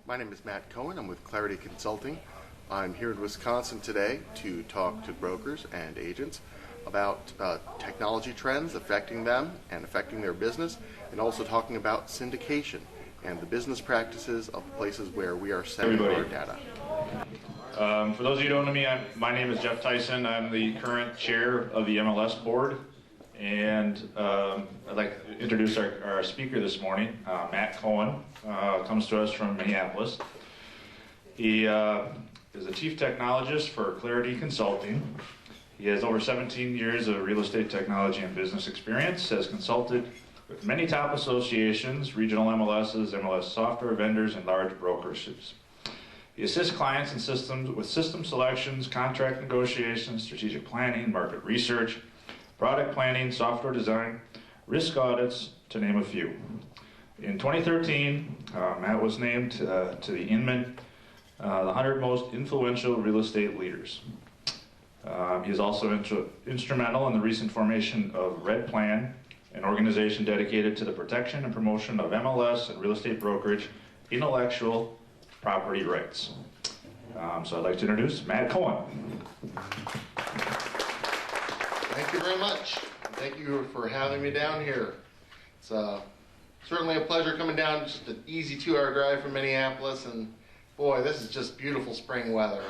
My name is Matt Cohen. I'm with Clarity Consulting. I'm here in Wisconsin today to talk to brokers and agents about technology trends affecting them and affecting their business, and also talking about syndication and the business practices of places where we are sending our data. For those of you who don't know me, my name is Jeff Tyson. I'm the current chair of the MLS board, and I'd like to introduce our speaker this morning, Matt Cohen. Comes to us from Minneapolis. He is a chief technologist for Clarity Consulting. He has over 17 years of real estate technology and business experience, has consulted with many top associations, regional MLSs, MLS software vendors, and large brokerships. He assists clients and systems with system selections, contract negotiations, strategic planning, market research, product planning, software design, risk audits, to name a few. In 2013, Matt was named to the Inman, the 100 most influential real estate leaders. He is also instrumental in the recent formation of Red Plan, an organization dedicated to the protection and promotion of MLS and real estate brokerage intellectual property rights. So I'd like to introduce Matt Cohen. Thank you very much. Thank you for having me down here. It's certainly a pleasure coming down. Just an easy 2-hour drive from Minneapolis, and boy, this is just beautiful spring weather.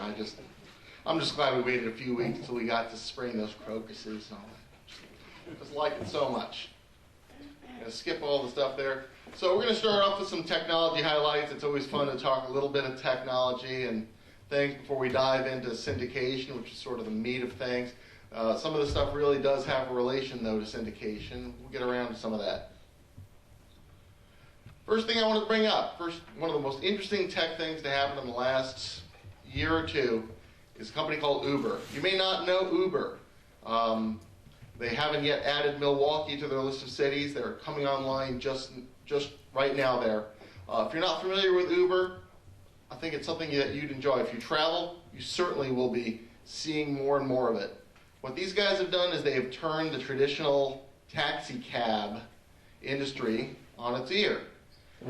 I'm just glad we waited a few weeks until we got to spring, those crocuses and all that. Just like it so much. I'm going to skip all the stuff there. So we're going to start off with some technology highlights. It's always fun to talk a little bit of technology and things before we dive into syndication, which is sort of the meat of things. Some of the stuff really does have a relation, though, to syndication. We'll get around to some of that. First thing I want to bring up, one of the most interesting tech things to happen in the last year or two is a company called Uber. You may not know Uber. They haven't yet added Milwaukee to their list of cities. They're coming online just right now there. If you're not familiar with Uber, I think it's something that you'd enjoy. If you travel, you certainly will be seeing more and more of it. What these guys have done is they have turned the traditional taxi cab industry on its ear.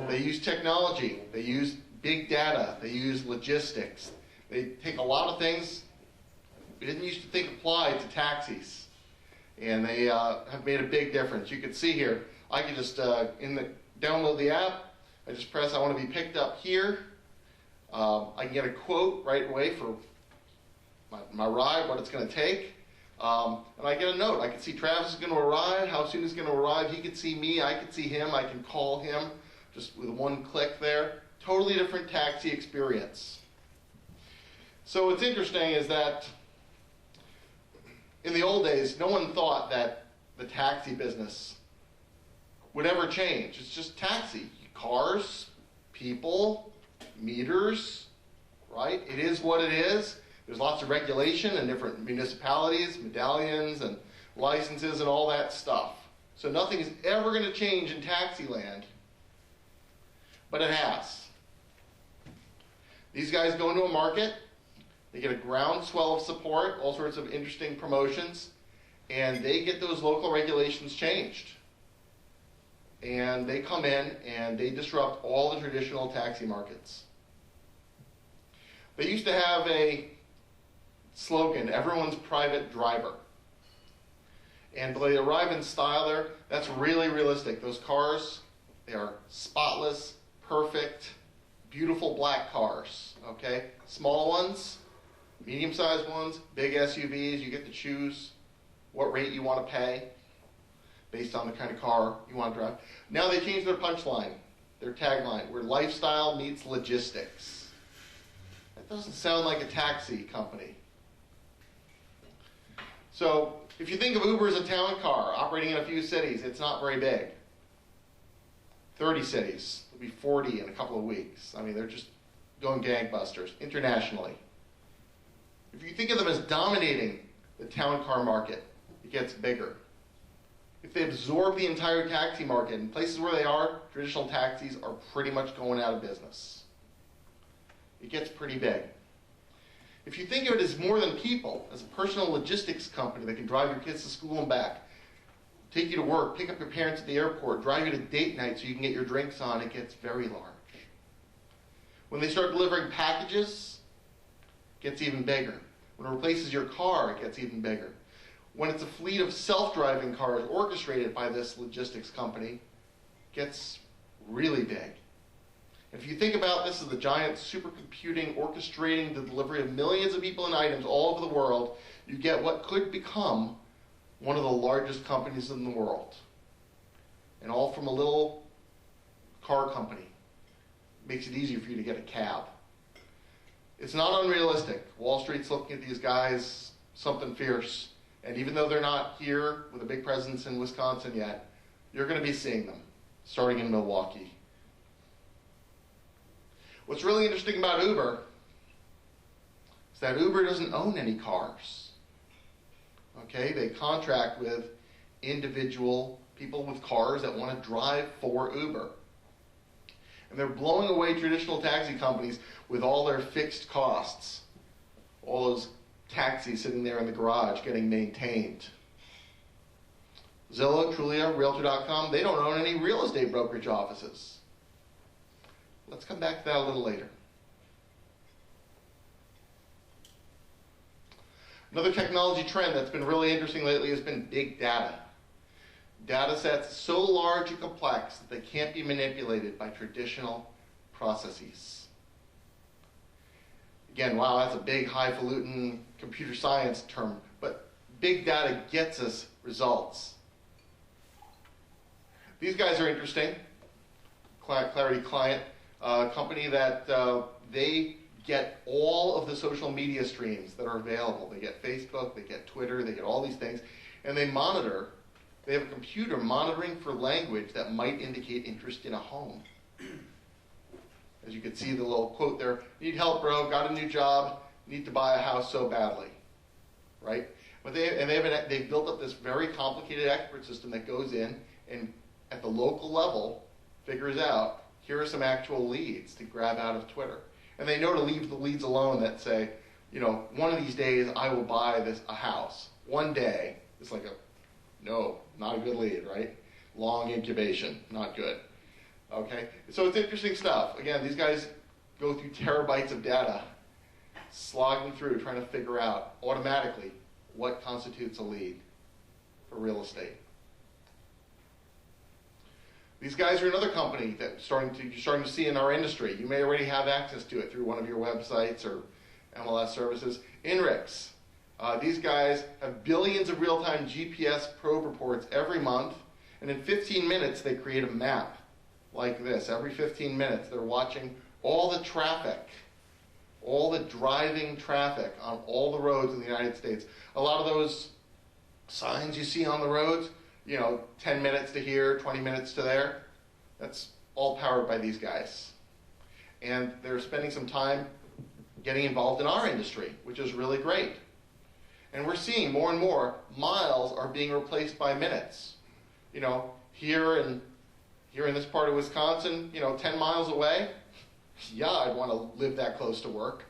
They use technology, they use big data, they use logistics. They take a lot of things we didn't used to think applied to taxis, and they have made a big difference. You can see here, I can just download the app, I just press I want to be picked up here. I can get a quote right away for my ride, what it's going to take. And I get a note. I can see Travis is going to arrive, how soon he's going to arrive. He can see me, I can see him, I can call him just with one click there. Totally different taxi experience. So what's interesting is that in the old days, no one thought that the taxi business would ever change. It's just taxi. Cars, people, meters, right? It is what it is. There's lots of regulation in different municipalities, medallions, and licenses, and all that stuff. So nothing is ever going to change in taxi land, but it has. These guys go into a market, they get a groundswell of support, all sorts of interesting promotions, and they get those local regulations changed. And they come in and they disrupt all the traditional taxi markets. They used to have a slogan, everyone's private driver. And they arrive in style there, that's really realistic. Those cars, they are spotless, perfect, beautiful black cars, okay? Small ones, medium-sized ones, big SUVs, you get to choose what rate you want to pay based on the kind of car you want to drive. Now they changed their punchline, their tagline, where lifestyle meets logistics. That doesn't sound like a taxi company. So if you think of Uber as a town car operating in a few cities, it's not very big. 30 cities, it'll be 40 in a couple of weeks. I mean, they're just going gangbusters internationally. If you think of them as dominating the town car market, it gets bigger. If they absorb the entire taxi market, in places where they are, traditional taxis are pretty much going out of business. It gets pretty big. If you think of it as more than people, as a personal logistics company that can drive your kids to school and back, take you to work, pick up your parents at the airport, drive you to date night so you can get your drinks on, it gets very large. When they start delivering packages, it gets even bigger. When it replaces your car, it gets even bigger. When it's a fleet of self-driving cars orchestrated by this logistics company, it gets really big. If you think about this as the giant supercomputing orchestrating the delivery of millions of people and items all over the world, you get what could become one of the largest companies in the world. And all from a little car company. Makes it easier for you to get a cab. It's not unrealistic. Wall Street's looking at these guys, something fierce. And even though they're not here with a big presence in Wisconsin yet, you're going to be seeing them, starting in Milwaukee. What's really interesting about Uber is that Uber doesn't own any cars. Okay, they contract with individual people with cars that want to drive for Uber. And they're blowing away traditional taxi companies with all their fixed costs. All those taxis sitting there in the garage getting maintained. Zillow, Trulia, Realtor.com, they don't own any real estate brokerage offices. Let's come back to that a little later. Another technology trend that's been really interesting lately has been big data. Data sets so large and complex that they can't be manipulated by traditional processes. Again, wow, that's a big, highfalutin computer science term, but big data gets us results. These guys are interesting. Clarity Client, a company that they get all of the social media streams that are available. They get Facebook, they get Twitter, they get all these things, and they monitor. They have a computer monitoring for language that might indicate interest in a home. As you can see the little quote there, need help, bro, got a new job, need to buy a house so badly, right? But they've built up this very complicated expert system that goes in and at the local level figures out, here are some actual leads to grab out of Twitter. And they know to leave the leads alone that say, you know, one of these days I will buy a house. One day, it's like no, not a good lead, right? Long incubation, not good. Okay, so it's interesting stuff. Again, these guys go through terabytes of data, slogging through, trying to figure out automatically what constitutes a lead for real estate. These guys are another company that you're starting to see in our industry. You may already have access to it through one of your websites or MLS services. INRIX. These guys have billions of real-time GPS probe reports every month, and in 15 minutes they create a map like this. Every 15 minutes they're watching all the traffic, all the driving traffic on all the roads in the United States. A lot of those signs you see on the roads, 10 minutes to here, 20 minutes to there, that's all powered by these guys. And they're spending some time getting involved in our industry, which is really great. And we're seeing more and more miles are being replaced by minutes. Here in this part of Wisconsin, 10 miles away, yeah, I'd want to live that close to work.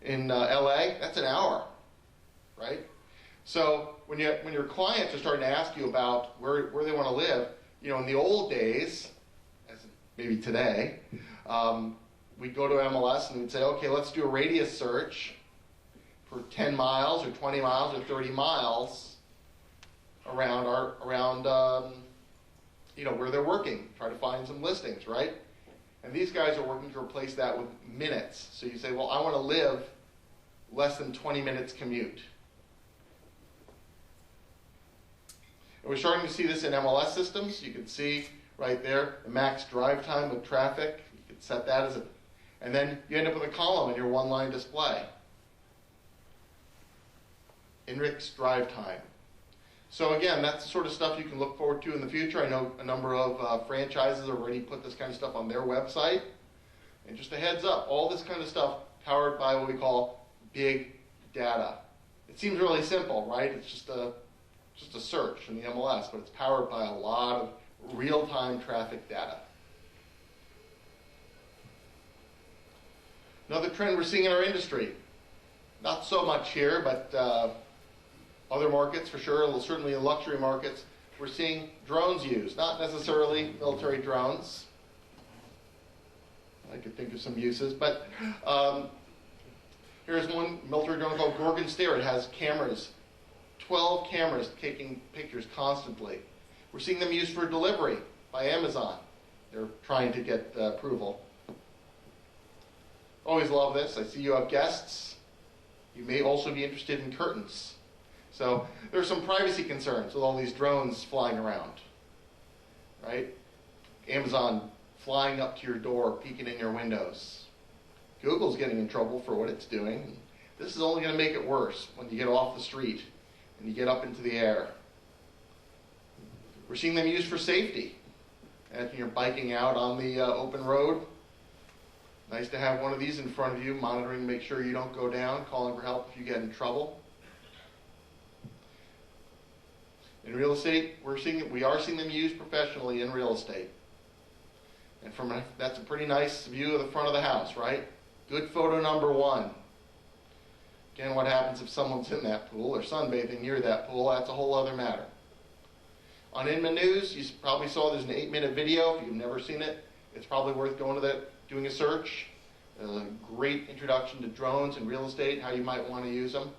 In LA, that's an hour, right? So when your clients are starting to ask you about where they want to live, in the old days, as maybe today, we'd go to MLS and we'd say, okay, let's do a radius search for 10 miles or 20 miles or 30 miles around where they're working, try to find some listings, right? And these guys are working to replace that with minutes. So you say, well, I want to live less than 20 minutes commute. And we're starting to see this in MLS systems. You can see right there the max drive time with traffic. You can set that as and then you end up with a column in your one-line display. INRIX drive time. So again, that's the sort of stuff you can look forward to in the future. I know a number of franchises already put this kind of stuff on their website. And just a heads up, all this kind of stuff powered by what we call big data. It seems really simple, right? It's just a search in the MLS, but it's powered by a lot of real-time traffic data. Another trend we're seeing in our industry, not so much here, but other markets for sure, certainly in luxury markets, we're seeing drones used, not necessarily military drones. I could think of some uses, but here's one military drone called Gorgon Steer. It has cameras, 12 cameras taking pictures constantly. We're seeing them used for delivery by Amazon. They're trying to get approval. Always love this. I see you have guests. You may also be interested in curtains. So there's some privacy concerns with all these drones flying around, right? Amazon flying up to your door, peeking in your windows. Google's getting in trouble for what it's doing. This is only going to make it worse when you get off the street and you get up into the air. We're seeing them used for safety. As you're biking out on the open road, nice to have one of these in front of you, monitoring to make sure you don't go down, calling for help if you get in trouble. In real estate, we are seeing them used professionally in real estate. And that's a pretty nice view of the front of the house, right? Good photo number one. Again, what happens if someone's in that pool or sunbathing near that pool? That's a whole other matter. On Inman News, you probably saw there's an 8-minute video. If you've never seen it, it's probably worth going to that, doing a search. A great introduction to drones and real estate, how you might want to use them.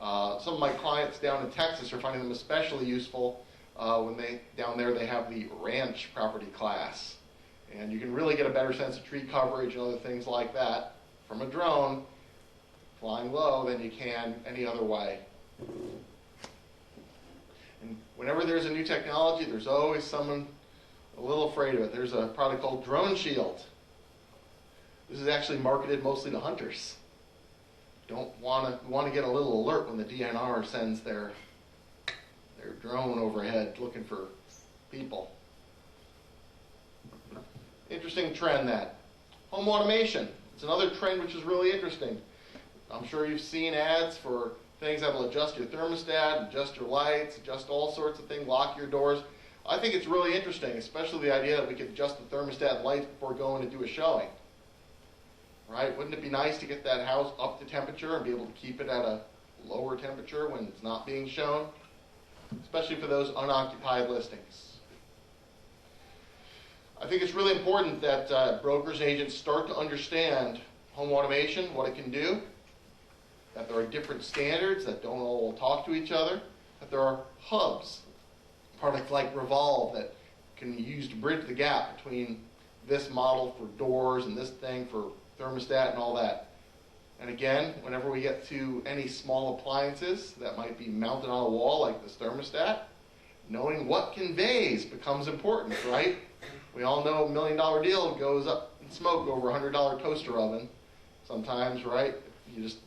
Some of my clients down in Texas are finding them especially useful when down there they have the ranch property class. And you can really get a better sense of tree coverage and other things like that from a drone flying low than you can any other way. And whenever there's a new technology, there's always someone a little afraid of it. There's a product called Drone Shield. This is actually marketed mostly to hunters. You want to get a little alert when the DNR sends their drone overhead looking for people. Interesting trend, that. Home automation. It's another trend which is really interesting. I'm sure you've seen ads for things that will adjust your thermostat, adjust your lights, adjust all sorts of things, lock your doors. I think it's really interesting, especially the idea that we could adjust the thermostat and lights before going to do a showing. Right? Wouldn't it be nice to get that house up to temperature and be able to keep it at a lower temperature when it's not being shown? Especially for those unoccupied listings. I think it's really important that brokers and agents start to understand home automation, what it can do, that there are different standards that don't all talk to each other, that there are hubs, products like Revolve that can be used to bridge the gap between this model for doors and this thing for thermostat and all that. And again, whenever we get to any small appliances that might be mounted on a wall like this thermostat, knowing what conveys becomes important, right? We all know a $1 million deal goes up in smoke over a $100 toaster oven sometimes, right? You just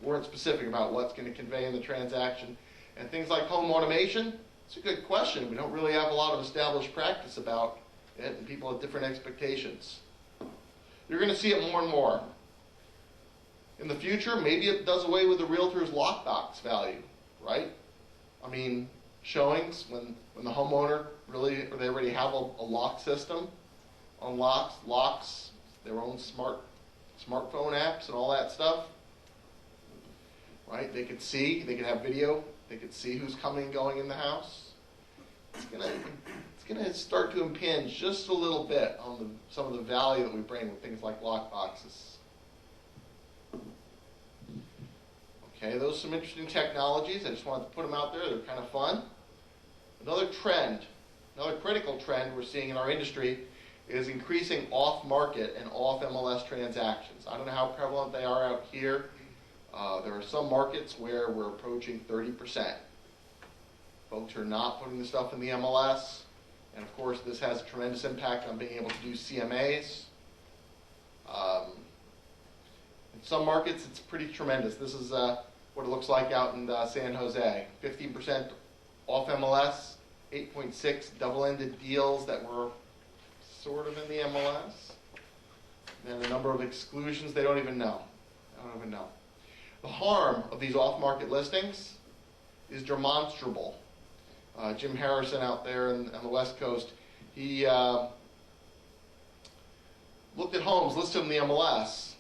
weren't specific about what's going to convey in the transaction. And things like home automation, it's a good question. We don't really have a lot of established practice about it, and people have different expectations. You're going to see it more and more. In the future, maybe it does away with the realtor's lockbox value, right? I mean, showings, when the homeowner they already have a lock system, unlocks, locks, their own smartphone apps and all that stuff, right? They could have video, they could see who's coming and going in the house. It's going to start to impinge just a little bit on some of the value that we bring with things like lock boxes. Okay, those are some interesting technologies. I just wanted to put them out there. They're kind of fun. Another critical trend we're seeing in our industry is increasing off-market and off-MLS transactions. I don't know how prevalent they are out here. There are some markets where we're approaching 30%. Folks are not putting the stuff in the MLS. And of course, this has a tremendous impact on being able to do CMAs. In some markets, it's pretty tremendous. This is what it looks like out in San Jose. 15% off MLS, 8.6 double-ended deals that were sort of in the MLS. And a number of exclusions they don't even know. The harm of these off-market listings is demonstrable. Jim Harrison out there on the West Coast, he looked at homes listed in the MLS,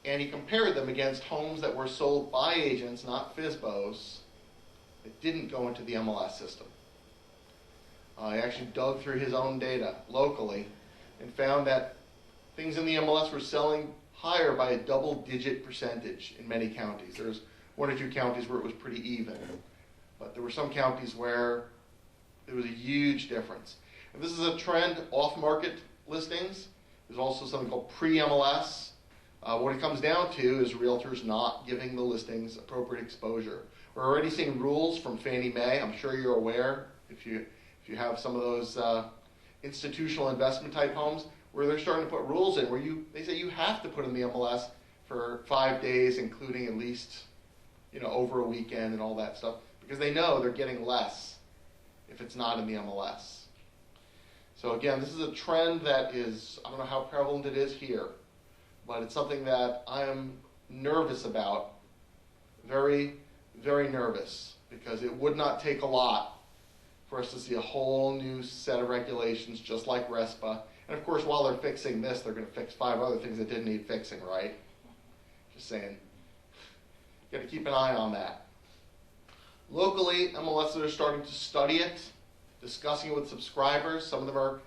and he compared them against homes that were sold by agents, not FSBOs, that didn't go into the MLS system. He actually dug through his own data locally and found that things in the MLS were selling higher by a double-digit percentage in many counties. There's one or two counties where it was pretty even, but there were some counties where there was a huge difference. And this is a trend, off-market listings. There's also something called pre-MLS. What it comes down to is realtors not giving the listings appropriate exposure. We're already seeing rules from Fannie Mae. I'm sure you're aware, if you have some of those institutional investment type homes, where they're starting to put rules in where they say you have to put in the MLS for 5 days, including at least over a weekend and all that stuff, because they know they're getting less if it's not in the MLS. So again, this is a trend that is, I don't know how prevalent it is here, but it's something that I am nervous about, very, very nervous, because it would not take a lot for us to see a whole new set of regulations just like RESPA. And of course, while they're fixing this, they're going to fix 5 other things that didn't need fixing, right? Just saying. Got to keep an eye on that. Locally, MLSs are starting to study it, discussing it with subscribers. Some of them are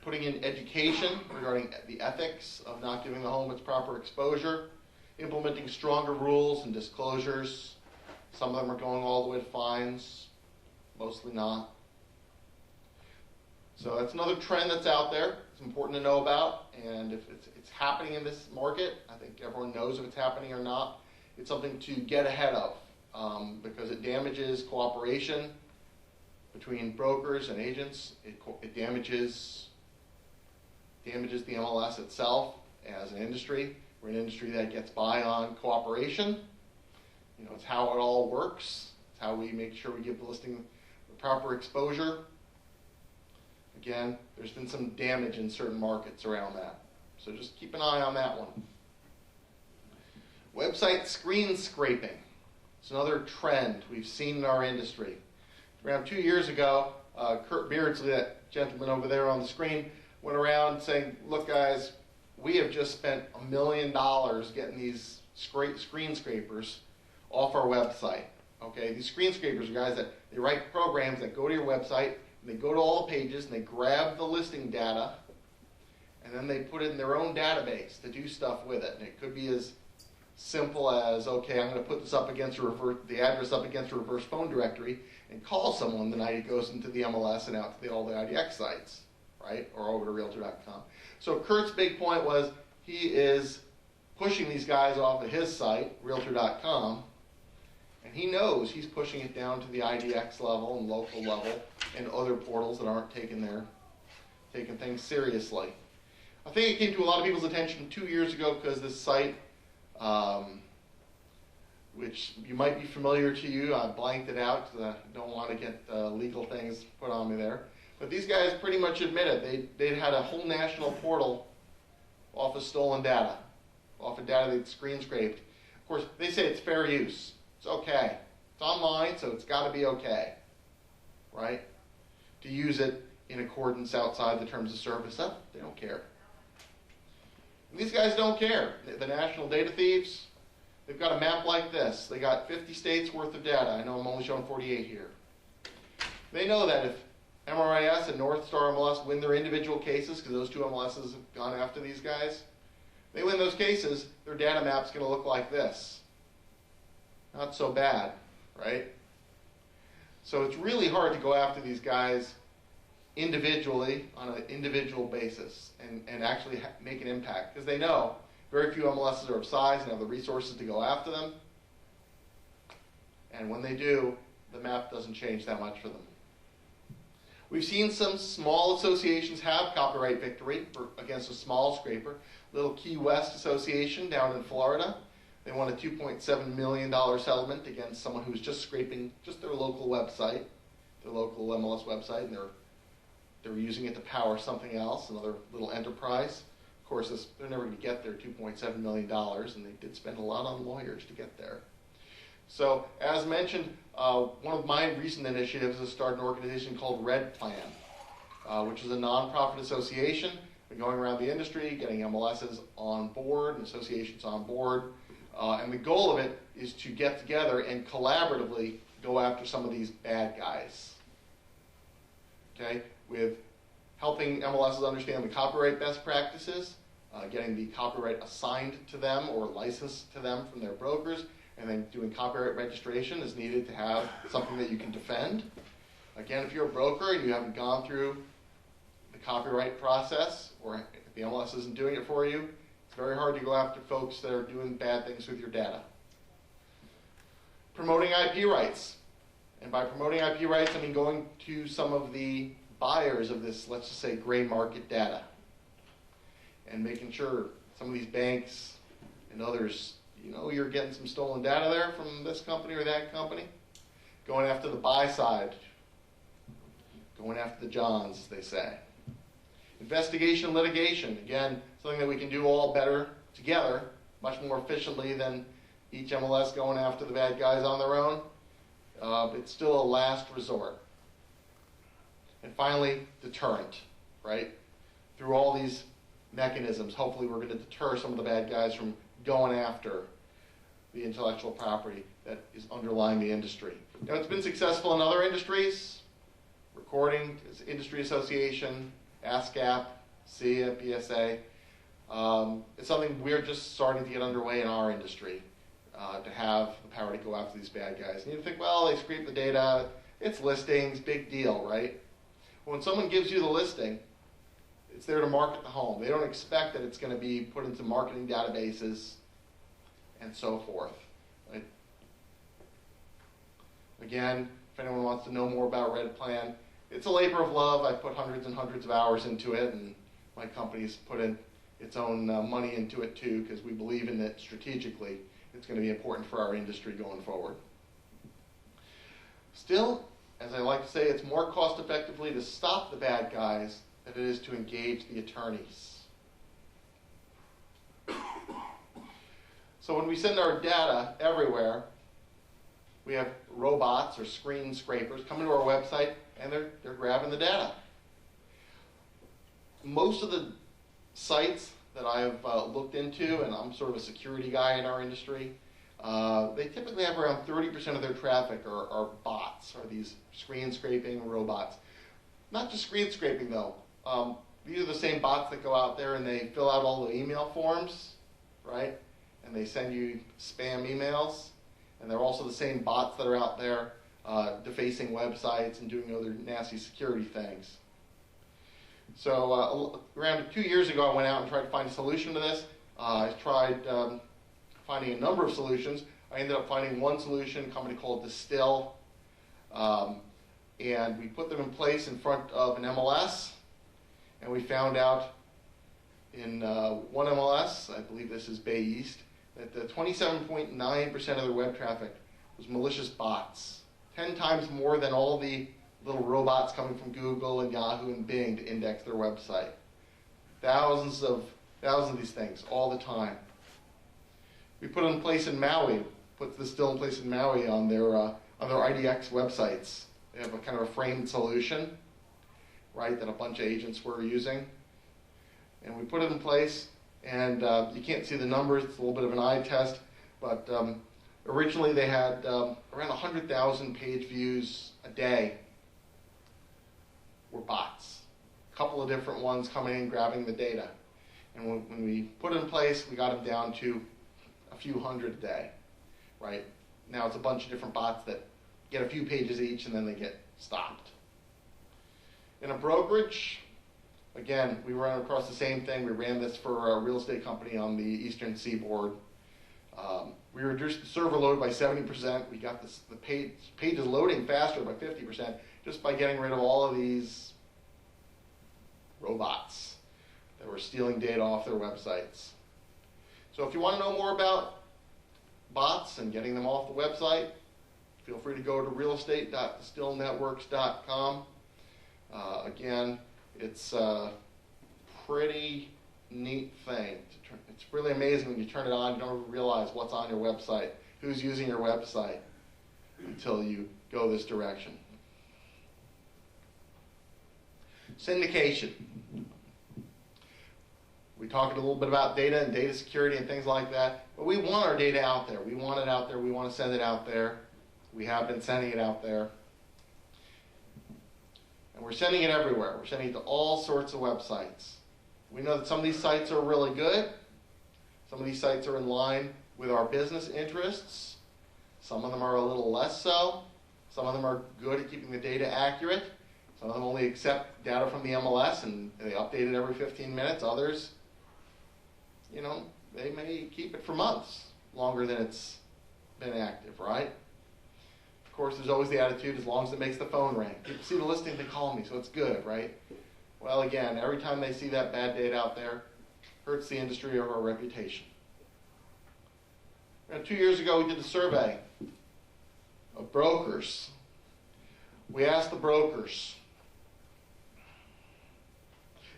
putting in education regarding the ethics of not giving the home its proper exposure, implementing stronger rules and disclosures. Some of them are going all the way to fines, mostly not. So that's another trend that's out there. It's important to know about, and if it's happening in this market, I think everyone knows if it's happening or not. It's something to get ahead of, because it damages cooperation between brokers and agents. It damages the MLS itself as an industry. We're an industry that gets by on cooperation. It's how it all works. It's how we make sure we give the listing the proper exposure. Again, there's been some damage in certain markets around that. So just keep an eye on that one. Website screen scraping. It's another trend we've seen in our industry. Around 2 years ago, Kurt Beardsley, that gentleman over there on the screen, went around saying, look guys, we have just spent $1 million getting these screen scrapers off our website. Okay, these screen scrapers are guys that they write programs that go to your website, and they go to all the pages, and they grab the listing data, and then they put it in their own database to do stuff with it. And it could be as simple as, okay, I'm going to put this up against the address up against a reverse phone directory and call someone the night it goes into the MLS and out to all the IDX sites, right, or over to Realtor.com. So Kurt's big point was he is pushing these guys off of his site, Realtor.com, and he knows he's pushing it down to the IDX level and local level and other portals that aren't taking things seriously. I think it came to a lot of people's attention 2 years ago because this site, which you might be familiar to you, I blanked it out because I don't want to get legal things put on me there. But these guys pretty much admitted they'd had a whole national portal off of stolen data, off of data they'd screen scraped. Of course, they say it's fair use. It's okay. It's online, so it's got to be okay, right? To use it in accordance outside the terms of service. They don't care. And these guys don't care. The national data thieves, they've got a map like this. They got 50 states worth of data. I know I'm only showing 48 here. They know that if MRIS and North Star MLS win their individual cases, because those two MLSs have gone after these guys, they win those cases, their data map's going to look like this. Not so bad, right? So it's really hard to go after these guys individually on an individual basis and actually make an impact, because they know very few MLSs are of size and have the resources to go after them. And when they do, the map doesn't change that much for them. We've seen some small associations have copyright victory against a small scraper. Little Key West Association down in Florida. They won a $2.7 million settlement against someone who was just scraping just their local website, their local MLS website, and they were using it to power something else, another little enterprise. Of course, they're never going to get their $2.7 million, and they did spend a lot on lawyers to get there. So, as mentioned, one of my recent initiatives is to start an organization called Red Plan, which is a nonprofit association. Been going around the industry, getting MLSs on board and associations on board. And the goal of it is to get together and collaboratively go after some of these bad guys. Okay, with helping MLSs understand the copyright best practices, getting the copyright assigned to them or licensed to them from their brokers, and then doing copyright registration is needed to have something that you can defend. Again, if you're a broker and you haven't gone through the copyright process, or if the MLS isn't doing it for you, it's very hard to go after folks that are doing bad things with your data. Promoting IP rights. And by promoting IP rights, I mean going to some of the buyers of this, let's just say, gray market data, and making sure some of these banks and others, you know, you're getting some stolen data there from this company or that company. Going after the buy side, going after the Johns, they say. Investigation, litigation, again, something that we can do all better together, much more efficiently than each MLS going after the bad guys on their own. It's still a last resort. And finally, deterrent, right? Through all these mechanisms, hopefully we're going to deter some of the bad guys from going after the intellectual property that is underlying the industry. Now, it's been successful in other industries. Recording Industry Association, ASCAP, SIA, PSA. It's something we're just starting to get underway in our industry, to have the power to go after these bad guys. And you think, well, they scrape the data, it's listings, big deal, right? When someone gives you the listing, it's there to market the home. They don't expect that it's going to be put into marketing databases and so forth. Right? Again, if anyone wants to know more about Red Plan, it's a labor of love. I've put hundreds and hundreds of hours into it, and my company's put in its own money into it too, because we believe in it strategically. It's going to be important for our industry going forward. Still, as I like to say, it's more cost effectively to stop the bad guys than it is to engage the attorneys. So when we send our data everywhere, we have robots or screen scrapers coming to our website, and they're grabbing the data. Most of the sites that I've looked into, and I'm sort of a security guy in our industry, they typically have around 30% of their traffic are bots, or these screen scraping robots. Not just screen scraping though. These are the same bots that go out there and they fill out all the email forms, right? And they send you spam emails. And they're also the same bots that are out there defacing websites and doing other nasty security things. So around 2 years ago, I went out and tried to find a solution to this. I tried finding a number of solutions. I ended up finding one solution, a company called Distill, and we put them in place in front of an MLS, and we found out in one MLS, I believe this is Bay East, that the 27.9% of their web traffic was malicious bots, 10 times more than all the little robots coming from Google and Yahoo and Bing to index their website. Thousands of these things all the time. We put it in place in Maui, put this still in place in Maui on their IDX websites. They have a kind of a framed solution, right, that a bunch of agents were using. And we put it in place, and you can't see the numbers, it's a little bit of an eye test, but originally they had around 100,000 page views a day were bots. A couple of different ones coming in, grabbing the data. And when we put it in place, we got them down to a few hundred a day, right? Now it's a bunch of different bots that get a few pages each and then they get stopped. In a brokerage, again, we ran across the same thing. We ran this for a real estate company on the eastern seaboard. We reduced the server load by 70%. We got the pages loading faster by 50% just by getting rid of all of these robots that were stealing data off their websites. So if you want to know more about bots and getting them off the website, feel free to go to realestate.distillnetworks.com. Again, it's a pretty neat thing. It's really amazing when you turn it on, you don't realize what's on your website, who's using your website, until you go this direction. Syndication. We talked a little bit about data and data security and things like that, but we want our data out there. We want it out there. We want to send it out there. We have been sending it out there. And we're sending it everywhere. We're sending it to all sorts of websites. We know that some of these sites are really good. Some of these sites are in line with our business interests. Some of them are a little less so. Some of them are good at keeping the data accurate. Some of them only accept data from the MLS and they update it every 15 minutes. Others, you know, they may keep it for months, longer than it's been active, right? Of course, there's always the attitude, as long as it makes the phone ring. People see the listing, they call me, so it's good, right? Well, again, every time they see that bad data out there, hurts the industry or our reputation. 2 years ago, we did a survey of brokers. We asked the brokers,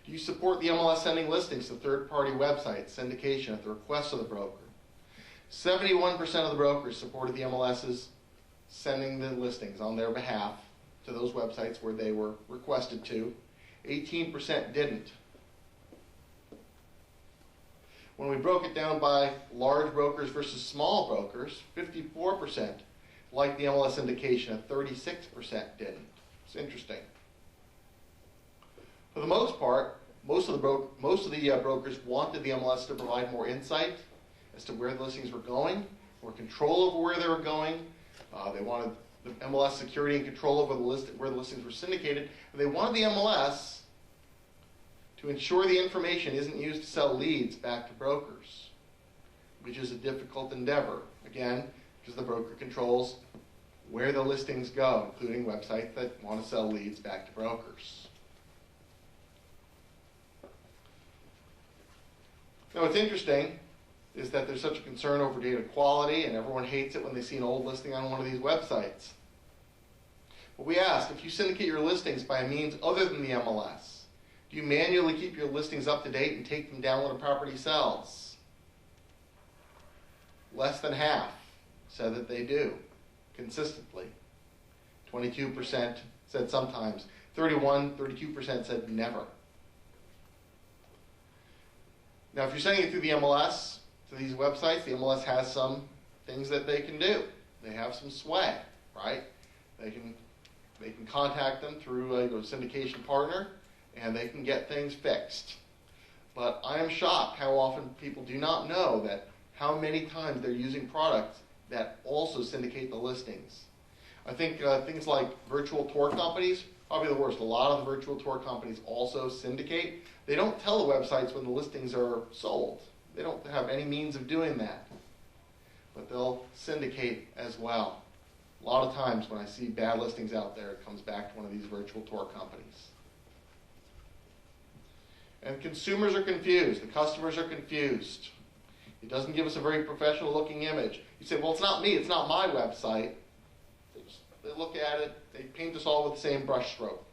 do you support the MLS sending listings to third-party websites, syndication at the request of the broker? 71% of the brokers supported the MLS's sending the listings on their behalf to those websites where they were requested to. 18% didn't. When we broke it down by large brokers versus small brokers, 54% liked the MLS syndication and 36% didn't. It's interesting. For the most part, most of the brokers wanted the MLS to provide more insight as to where the listings were going, more control over where they were going. They wanted the MLS security and control over where the listings were syndicated. And they wanted the MLS to ensure the information isn't used to sell leads back to brokers, which is a difficult endeavor. Again, because the broker controls where the listings go, including websites that want to sell leads back to brokers. Now, what's interesting is that there's such a concern over data quality, and everyone hates it when they see an old listing on one of these websites. But we asked, if you syndicate your listings by a means other than the MLS, do you manually keep your listings up to date and take them down when a property sells? Less than half said that they do, consistently. 22% said sometimes. 32% said never. Now, if you're sending it through the MLS to these websites, the MLS has some things that they can do. They have some sway, right? They can contact them through a syndication partner, and they can get things fixed. But I am shocked how often people do not know that how many times they're using products that also syndicate the listings. I think things like virtual tour companies, probably the worst. A lot of the virtual tour companies also syndicate. They don't tell the websites when the listings are sold. They don't have any means of doing that. But they'll syndicate as well. A lot of times when I see bad listings out there, it comes back to one of these virtual tour companies. And consumers are confused. The customers are confused. It doesn't give us a very professional looking image. You say, well, it's not me, it's not my website. They look at it, they paint us all with the same brush stroke.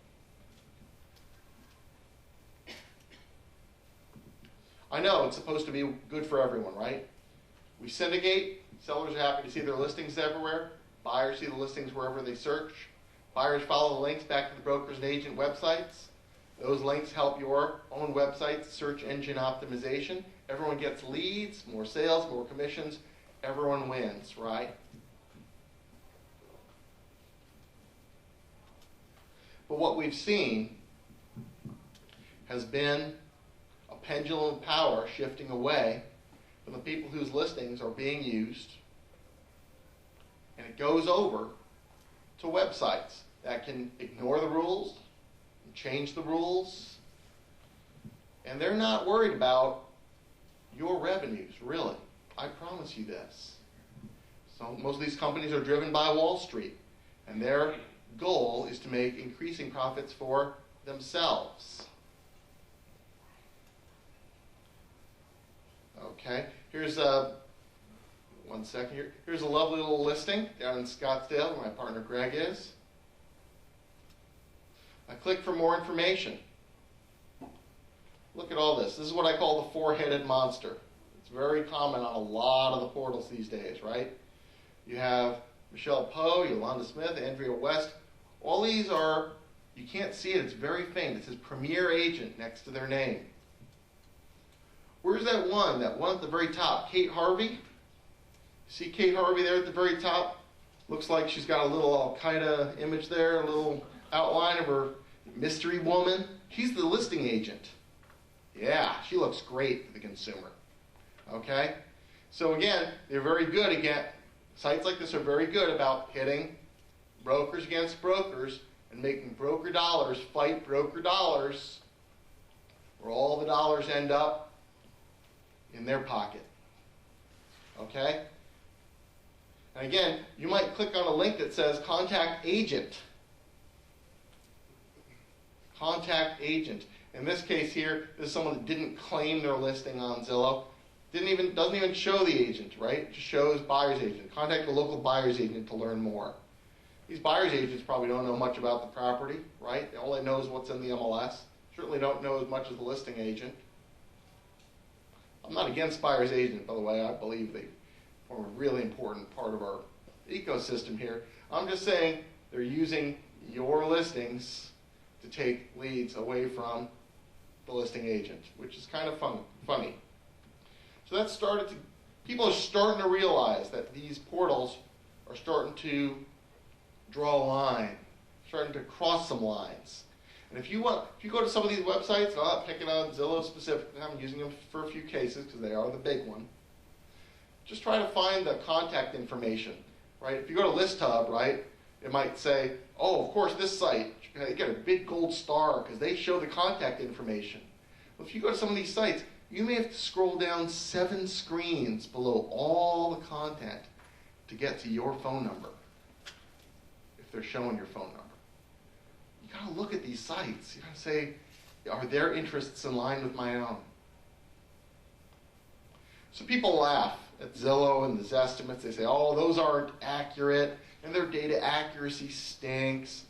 I know it's supposed to be good for everyone, right? We syndicate, sellers are happy to see their listings everywhere, buyers see the listings wherever they search, buyers follow the links back to the brokers and agent websites. Those links help your own website's search engine optimization. Everyone gets leads, more sales, more commissions. Everyone wins, right? But what we've seen has been a pendulum of power shifting away from the people whose listings are being used, and it goes over to websites that can ignore the rules, change the rules, and they're not worried about your revenues, really. I promise you this. So most of these companies are driven by Wall Street, and their goal is to make increasing profits for themselves. Okay, here's one second here. Here's a lovely little listing down in Scottsdale where my partner Greg is. I click for more information. Look at all this. This is what I call the four-headed monster. It's very common on a lot of the portals these days, right? You have Michelle Poe, Yolanda Smith, Andrea West. All these are, you can't see it, it's very faint. It says Premier Agent next to their name. Where's that one at the very top? Kate Harvey? See Kate Harvey there at the very top? Looks like she's got a little Al-Qaeda image there, a little outline of her mystery woman. She's the listing agent. Yeah, she looks great to the consumer. Okay? So again, they're very good again. Sites like this are very good about hitting brokers against brokers and making broker dollars fight broker dollars, where all the dollars end up in their pocket. Okay? And again, you might click on a link that says contact agent. Contact agent. In this case here, this is someone that didn't claim their listing on Zillow. Doesn't even show the agent, right? It just shows buyer's agent. Contact the local buyer's agent to learn more. These buyer's agents probably don't know much about the property, right? All they know is what's in the MLS. Certainly don't know as much as the listing agent. I'm not against buyer's agent, by the way. I believe they form a really important part of our ecosystem here. I'm just saying they're using your listings to take leads away from the listing agent, which is kind of funny. So that people are starting to realize that these portals are starting to draw a line, starting to cross some lines. And if you go to some of these websites, and I'm not picking on Zillow specifically, I'm using them for a few cases because they are the big one. Just try to find the contact information, right? If you go to ListHub, right, it might say, oh, of course, this site, they get a big gold star because they show the contact information. Well, if you go to some of these sites, you may have to scroll down 7 screens below all the content to get to your phone number, if they're showing your phone number. You gotta look at these sites. You gotta say, are their interests in line with my own? So people laugh at Zillow and the estimates. They say, oh, those aren't accurate, and their data accuracy stinks.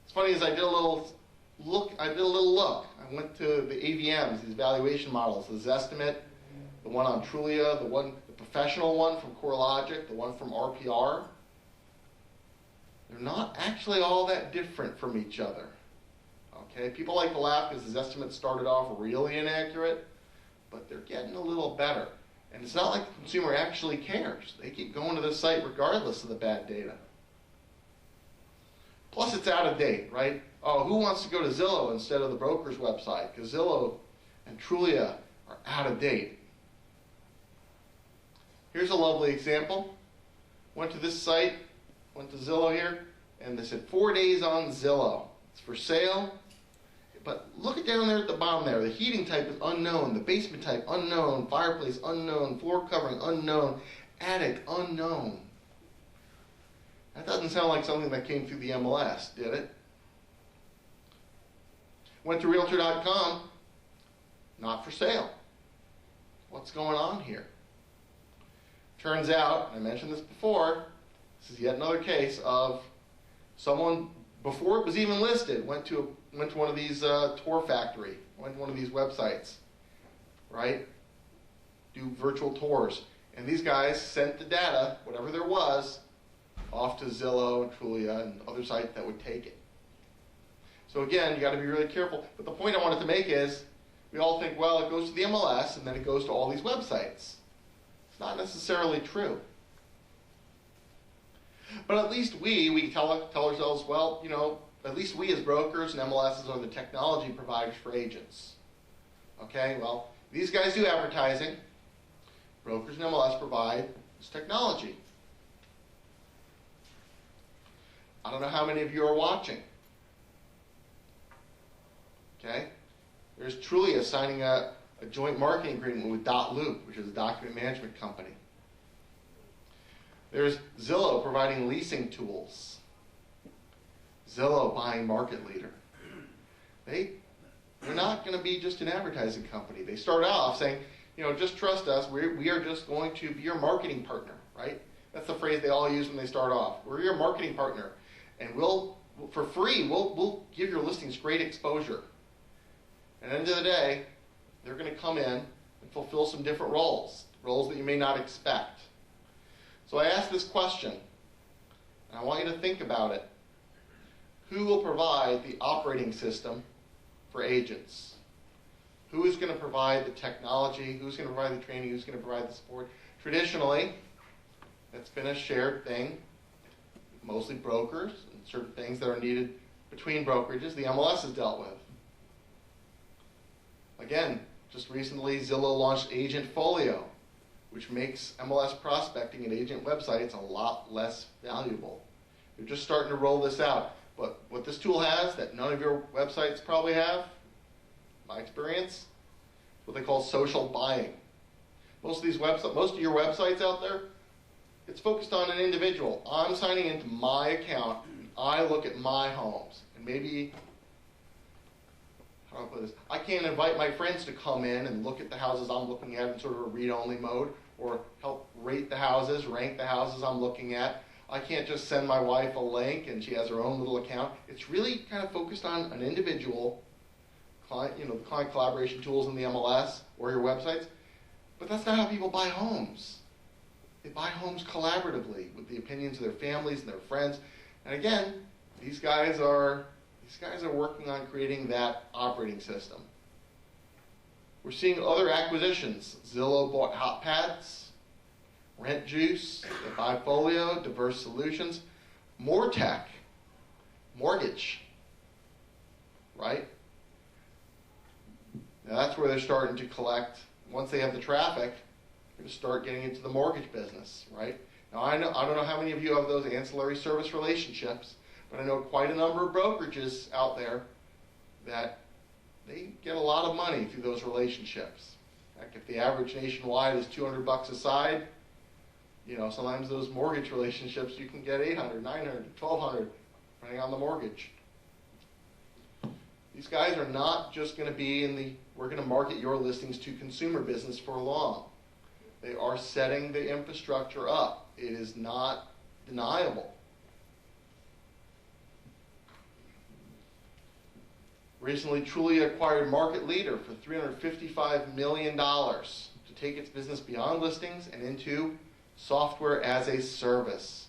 It's funny, as I did a little look. I went to the AVMs, these valuation models, the Zestimate, the one on Trulia, the professional one from CoreLogic, the one from RPR. They're not actually all that different from each other. Okay, people like to laugh because the estimates started off really inaccurate, but they're getting a little better. And it's not like the consumer actually cares. They keep going to this site regardless of the bad data. Plus, it's out of date, right? Oh, who wants to go to Zillow instead of the broker's website? Because Zillow and Trulia are out of date. Here's a lovely example. Went to this site, went to Zillow here, and they said 4 days on Zillow. It's for sale. But look at down there at the bottom there. The heating type is unknown. The basement type, unknown. Fireplace, unknown. Floor covering, unknown. Attic, unknown. That doesn't sound like something that came through the MLS, did it? Went to Realtor.com, not for sale. What's going on here? Turns out, I mentioned this before, this is yet another case of someone, before it was even listed, went to one of these tour factory, went to one of these websites, right? Do virtual tours. And these guys sent the data, whatever there was, off to Zillow and Trulia and other sites that would take it. So again, you got to be really careful. But the point I wanted to make is, we all think, well, it goes to the MLS and then it goes to all these websites. It's not necessarily true. But at least we tell ourselves, well, you know, at least we as brokers and MLSs are the technology providers for agents. Okay, well, these guys do advertising. Brokers and MLS provide this technology. I don't know how many of you are watching. Okay? There's Trulia signing a joint marketing agreement with .loop, which is a document management company. There's Zillow providing leasing tools. Zillow buying Market Leader. They're not going to be just an advertising company. They start off saying, you know, just trust us. We are just going to be your marketing partner, right? That's the phrase they all use when they start off. We're your marketing partner. And for free, we'll give your listings great exposure. And at the end of the day, they're going to come in and fulfill some different roles that you may not expect. So I asked this question, and I want you to think about it. Who will provide the operating system for agents? Who is going to provide the technology? Who's going to provide the training? Who's going to provide the support? Traditionally, it's been a shared thing. Mostly brokers and certain things that are needed between brokerages, the MLS has dealt with. Again, Just recently, Zillow launched Agent Folio, which makes MLS prospecting and agent websites a lot less valuable. They're just starting to roll this out. But what this tool has that none of your websites probably have, my experience, is what they call social buying. Most of your websites out there, it's focused on an individual. I'm signing into my account. I look at my homes. And maybe, how do I put this? I can't invite my friends to come in and look at the houses I'm looking at in sort of a read-only mode, or help rate the houses, rank the houses I'm looking at. I can't just send my wife a link and she has her own little account. It's really kind of focused on an individual, client, the client collaboration tools in the MLS or your websites. But that's not how people buy homes. They buy homes collaboratively with the opinions of their families and their friends. And again, these guys are working on creating that operating system. We're seeing other acquisitions. Zillow bought HotPads, Rent Juice, they buy Folio, Diverse Solutions, more tech, mortgage, right? Now that's where they're starting to collect. Once they have the traffic, they're going to start getting into the mortgage business, right? Now I don't know how many of you have those ancillary service relationships, but I know quite a number of brokerages out there that they get a lot of money through those relationships. In fact, if the average nationwide is $200 a side, sometimes those mortgage relationships you can get $800, $900, $1,200, depending on the mortgage. These guys are not just going to be we're going to market your listings to consumer business for long. They are setting the infrastructure up. It is not deniable. Recently, Trulia acquired Market Leader for $355 million to take its business beyond listings and into software as a service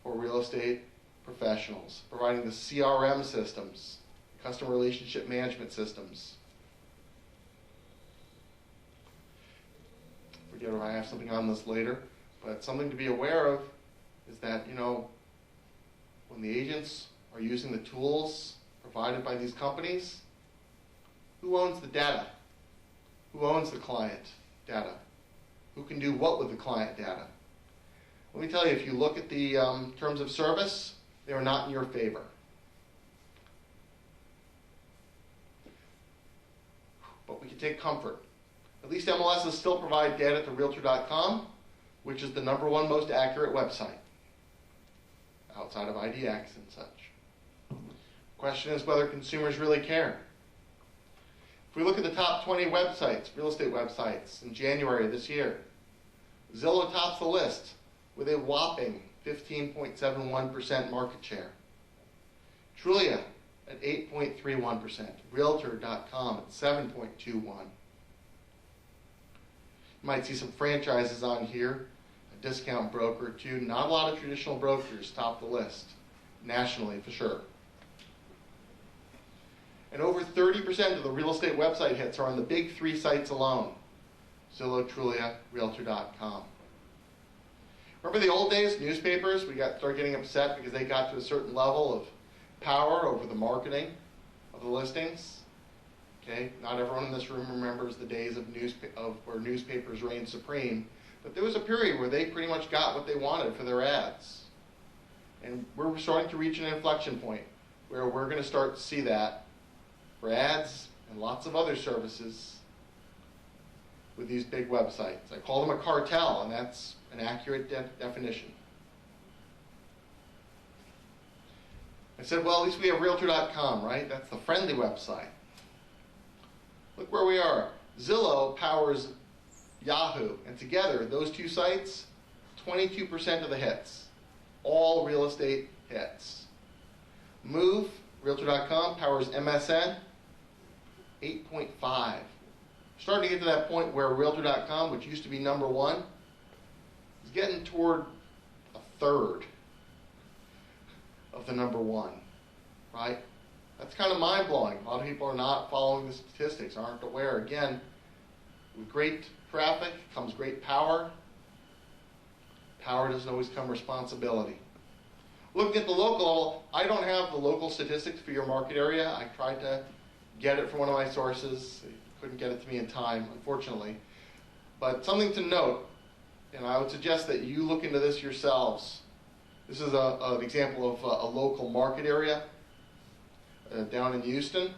for real estate professionals, providing the CRM systems, customer relationship management systems. Forget if I have something on this later, but something to be aware of is that, when the agents are using the tools provided by these companies, who owns the data? Who owns the client data? Who can do what with the client data? Let me tell you, if you look at the terms of service, they are not in your favor. But we can take comfort. At least MLSs still provide data to Realtor.com, which is the #1 most accurate website, outside of IDX and such. The question is whether consumers really care. If we look at the top 20 websites, real estate websites, in January of this year, Zillow tops the list with a whopping 15.71% market share. Trulia at 8.31%. Realtor.com at 7.21%. You might see some franchises on here, a discount broker too. Not a lot of traditional brokers top the list, nationally for sure. And over 30% of the real estate website hits are on the big 3 sites alone: Zillow, Trulia, Realtor.com. Remember the old days, newspapers? We started getting upset because they got to a certain level of power over the marketing of the listings. Okay, not everyone in this room remembers the days of where newspapers reigned supreme, but there was a period where they pretty much got what they wanted for their ads. And we're starting to reach an inflection point where we're going to start to see that for ads and lots of other services with these big websites. I call them a cartel, and that's an accurate definition. I said, well, at least we have Realtor.com, right? That's the friendly website. Look where we are. Zillow powers Yahoo, and together, those 2 sites, 22% of the hits. All real estate hits. Move, Realtor.com, powers MSN, 8.5. Starting to get to that point where Realtor.com, which used to be #1, is getting toward a third of the #1, right? That's kind of mind-blowing. A lot of people are not following the statistics, aren't aware. Again, with great traffic comes great power. Power doesn't always come responsibility. Looking at the local level, I don't have the local statistics for your market area. I tried to get it from one of my sources. couldn't get it to me in time, unfortunately. But something to note, and I would suggest that you look into this yourselves. This is an example of a local market area down in Houston.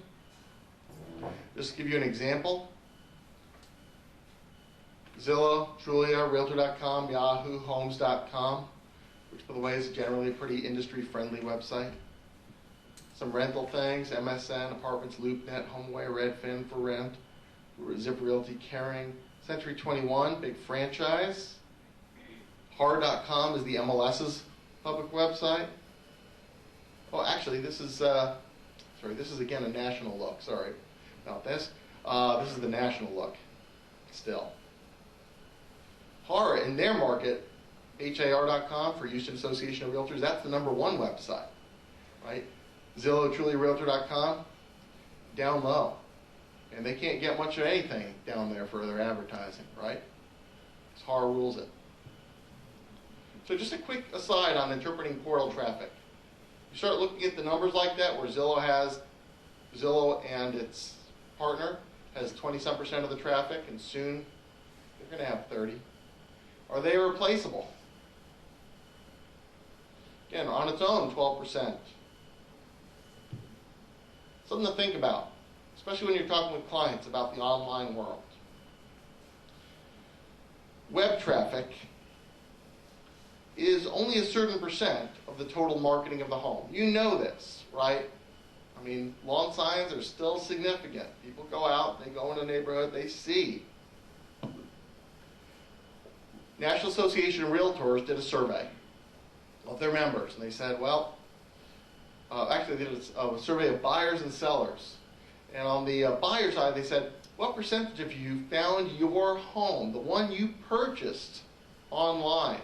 Just to give you an example. Zillow, Trulia, Realtor.com, Yahoo, Homes.com, which by the way is generally a pretty industry-friendly website. Some rental things, MSN, Apartments, LoopNet, HomeAway, Redfin for rent, Zip Realty, Caring, Century 21, big franchise. Hard.com is the MLS's public website. Oh, actually, this is again a national look. Sorry about this. This is the national look still. HAR, in their market, HAR.com for Houston Association of Realtors, that's the #1 website, right? Zillow, Trulia, Realtor.com, down low. And they can't get much of anything down there for their advertising, right? Because HAR rules it. So just a quick aside on interpreting portal traffic. You start looking at the numbers like that, where Zillow and its partner has 20-some% of the traffic, and soon they're going to have 30. Are they replaceable? Again, on its own, 12%. Something to think about, especially when you're talking with clients about the online world. Web traffic is only a certain percent of the total marketing of the home. You know this, right? I mean, lawn signs are still significant. People go out, they go in a neighborhood, they see. National Association of Realtors did a survey of their members, and they said, well, actually they did a survey of buyers and sellers. And on the buyer side, they said, what percentage of you found your home, the one you purchased, online?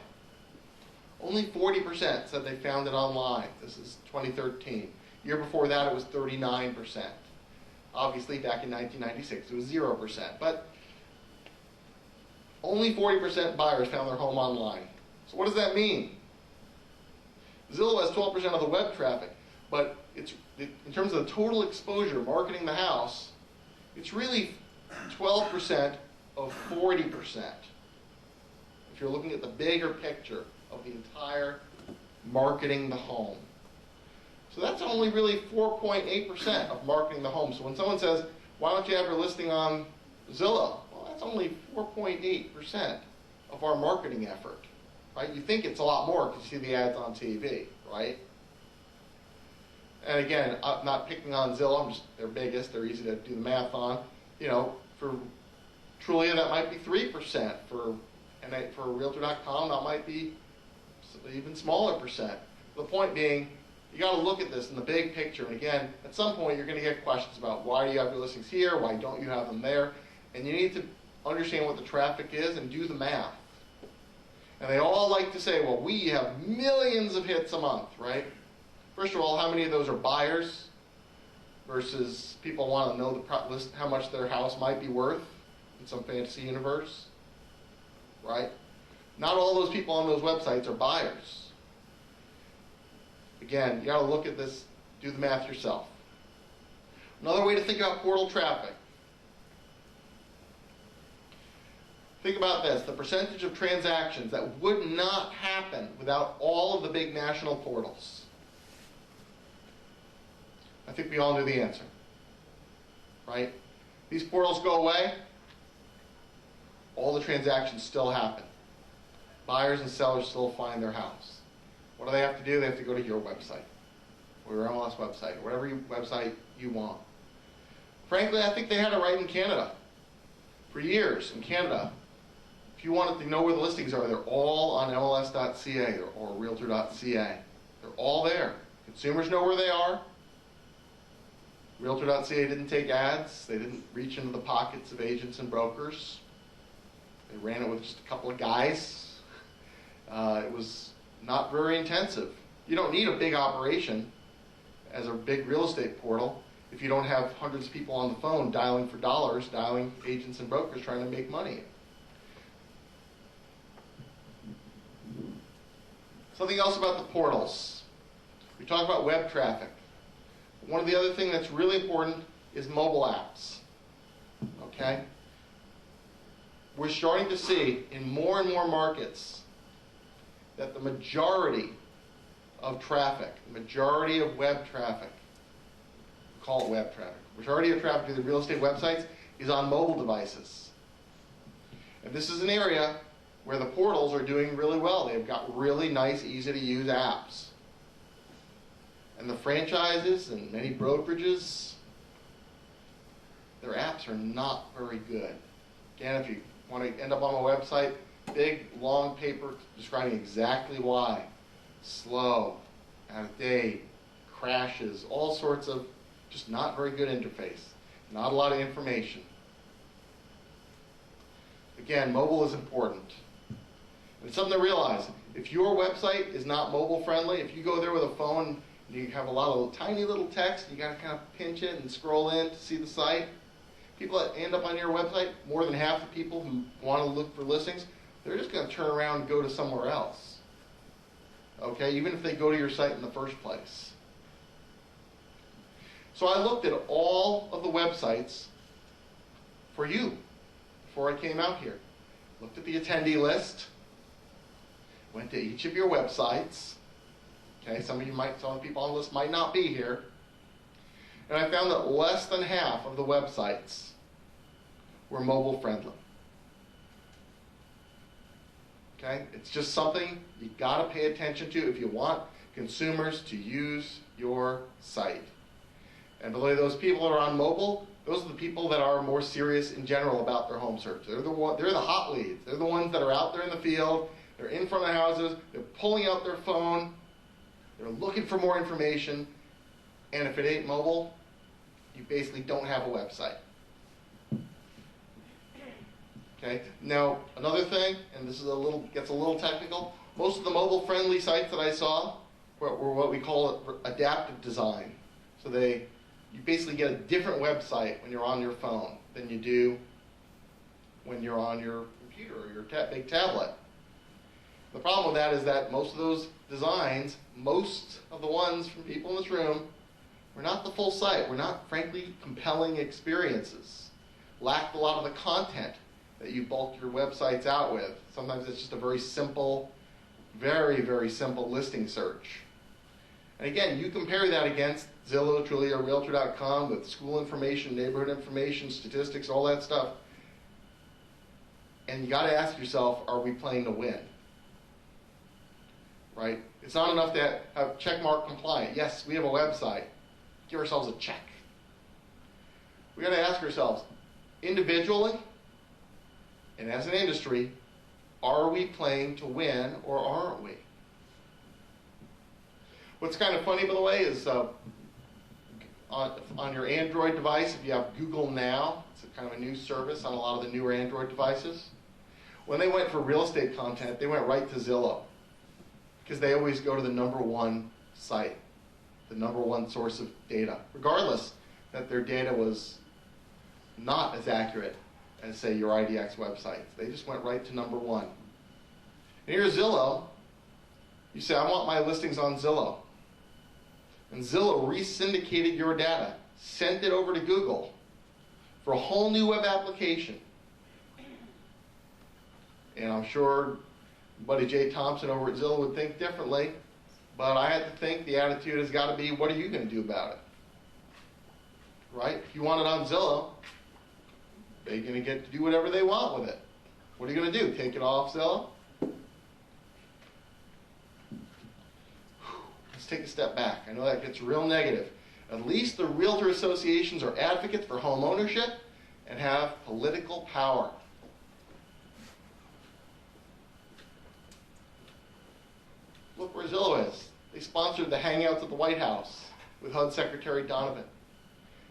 Only 40% said they found it online. This is 2013. Year before that, it was 39%. Obviously, back in 1996, it was 0%. But only 40% buyers found their home online. So what does that mean? Zillow has 12% of the web traffic, but in terms of the total exposure, marketing the house, it's really 12% of 40%. If you're looking at the bigger picture of the entire marketing the home. So that's only really 4.8% of marketing the home. So when someone says, why don't you have your listing on Zillow? Well, that's only 4.8% of our marketing effort, right? You think it's a lot more because you see the ads on TV, right? And again, I'm not picking on Zillow, they're biggest, they're easy to do the math on. You know, for Trulia, that might be 3%. For Realtor.com, that might be even smaller percent. The point being, you got to look at this in the big picture. And again, at some point, you're going to get questions about why do you have your listings here, why don't you have them there, and you need to understand what the traffic is and do the math. And they all like to say, well, we have millions of hits a month, right? First of all, how many of those are buyers versus people want to know how much their house might be worth in some fantasy universe, right? Not all those people on those websites are buyers. Again, you got to look at this, do the math yourself. Another way to think about portal traffic. Think about this, the percentage of transactions that would not happen without all of the big national portals. I think we all knew the answer, right? These portals go away, all the transactions still happen. Buyers and sellers still find their house. What do they have to do? They have to go to your website, or your MLS website, or whatever website you want. Frankly, I think they had it right in Canada. For years in Canada, if you wanted to know where the listings are, they're all on MLS.ca or Realtor.ca. They're all there. Consumers know where they are. Realtor.ca didn't take ads. They didn't reach into the pockets of agents and brokers. They ran it with just a couple of guys. It was not very intensive. You don't need a big operation as a big real estate portal if you don't have hundreds of people on the phone dialing for dollars, dialing agents and brokers trying to make money. Something else about the portals. We talk about web traffic. One of the other things that's really important is mobile apps. okay? We're starting to see in more and more markets that the majority of traffic, the majority of web traffic, call it web traffic, majority of traffic to the real estate websites is on mobile devices. And this is an area where the portals are doing really well. They've got really nice, easy-to-use apps. And the franchises and many brokerages, their apps are not very good. Again, if you want to end up on a website, big, long paper describing exactly why. Slow, out of date, crashes, all sorts of just not very good interface. Not a lot of information. Again, mobile is important. And it's something to realize. If your website is not mobile friendly, if you go there with a phone and you have a lot of tiny little text, you got to kind of pinch it and scroll in to see the site. People that end up on your website, more than half the people who want to look for listings, they're just going to turn around and go to somewhere else. Okay, even if they go to your site in the first place. So I looked at all of the websites for you before I came out here. Looked at the attendee list, went to each of your websites. Okay, some of the people on the list might not be here. And I found that less than half of the websites were mobile friendly. Okay, it's just something you got to pay attention to if you want consumers to use your site. And by the way, those people that are on mobile, those are the people that are more serious in general about their home search. They're the hot leads. They're the ones that are out there in the field. They're in front of houses. They're pulling out their phone. They're looking for more information. And if it ain't mobile, you basically don't have a website. Okay. Now, another thing, and this is gets a little technical. Most of the mobile-friendly sites that I saw were what we call adaptive design. So you basically get a different website when you're on your phone than you do when you're on your computer or your big tablet. The problem with that is that most of those designs, most of the ones from people in this room, were not the full site. Were not, frankly, compelling experiences. Lacked a lot of the content that you bulk your websites out with. Sometimes it's just a very simple, very, very simple listing search. And again, you compare that against Zillow, Trulia, Realtor.com with school information, neighborhood information, statistics, all that stuff. And you got to ask yourself, are we playing to win? Right? It's not enough to have checkmark compliant. Yes, we have a website. Give ourselves a check. We got to ask ourselves, individually and as an industry, are we playing to win or aren't we? What's kind of funny, by the way, is on your Android device, if you have Google Now, it's a kind of a new service on a lot of the newer Android devices. When they went for real estate content, they went right to Zillow because they always go to the #1 site, the #1 source of data, regardless that their data was not as accurate as, say, your IDX websites. They just went right to #1. And here's Zillow. You say, I want my listings on Zillow. And Zillow re-syndicated your data, sent it over to Google for a whole new web application. And I'm sure Buddy Jay Thompson over at Zillow would think differently, but I had to think the attitude has got to be, what are you going to do about it? Right? If you want it on Zillow, they're going to get to do whatever they want with it. What are you going to do? Take it off Zillow? Let's take a step back. I know that gets real negative. At least the realtor associations are advocates for home ownership and have political power. Look where Zillow is. They sponsored the Hangouts at the White House with HUD Secretary Donovan.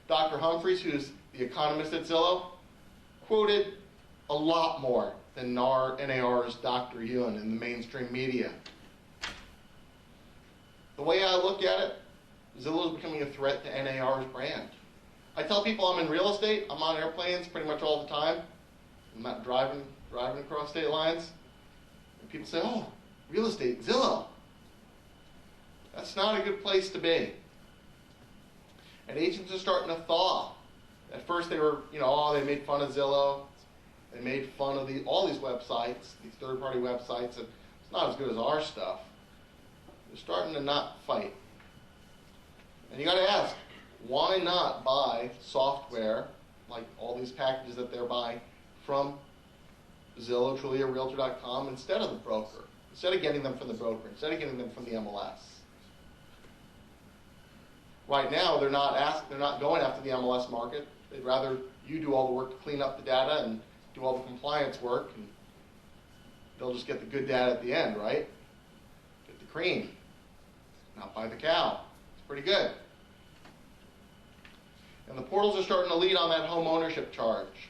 Dr. Humphreys, who's the economist at Zillow, quoted a lot more than NAR's Dr. Ewan in the mainstream media. The way I look at it, Zillow is becoming a threat to NAR's brand. I tell people I'm in real estate. I'm on airplanes pretty much all the time. I'm not driving across state lines. And people say, oh, real estate, Zillow. That's not a good place to be. And agents are starting to thaw. That first they were, oh, they made fun of Zillow. They made fun of all these websites, these third-party websites, and it's not as good as our stuff. They're starting to not fight. And you got to ask, why not buy software, like all these packages that they're buying, from Zillow, Trulia, Realtor.com instead of the broker, instead of getting them from the broker, instead of getting them from the MLS? Right now, they're not going after the MLS market. They'd rather you do all the work to clean up the data and do all the compliance work, and they'll just get the good data at the end, right? Get the cream, not buy the cow. It's pretty good. And the portals are starting to lead on that home ownership charge.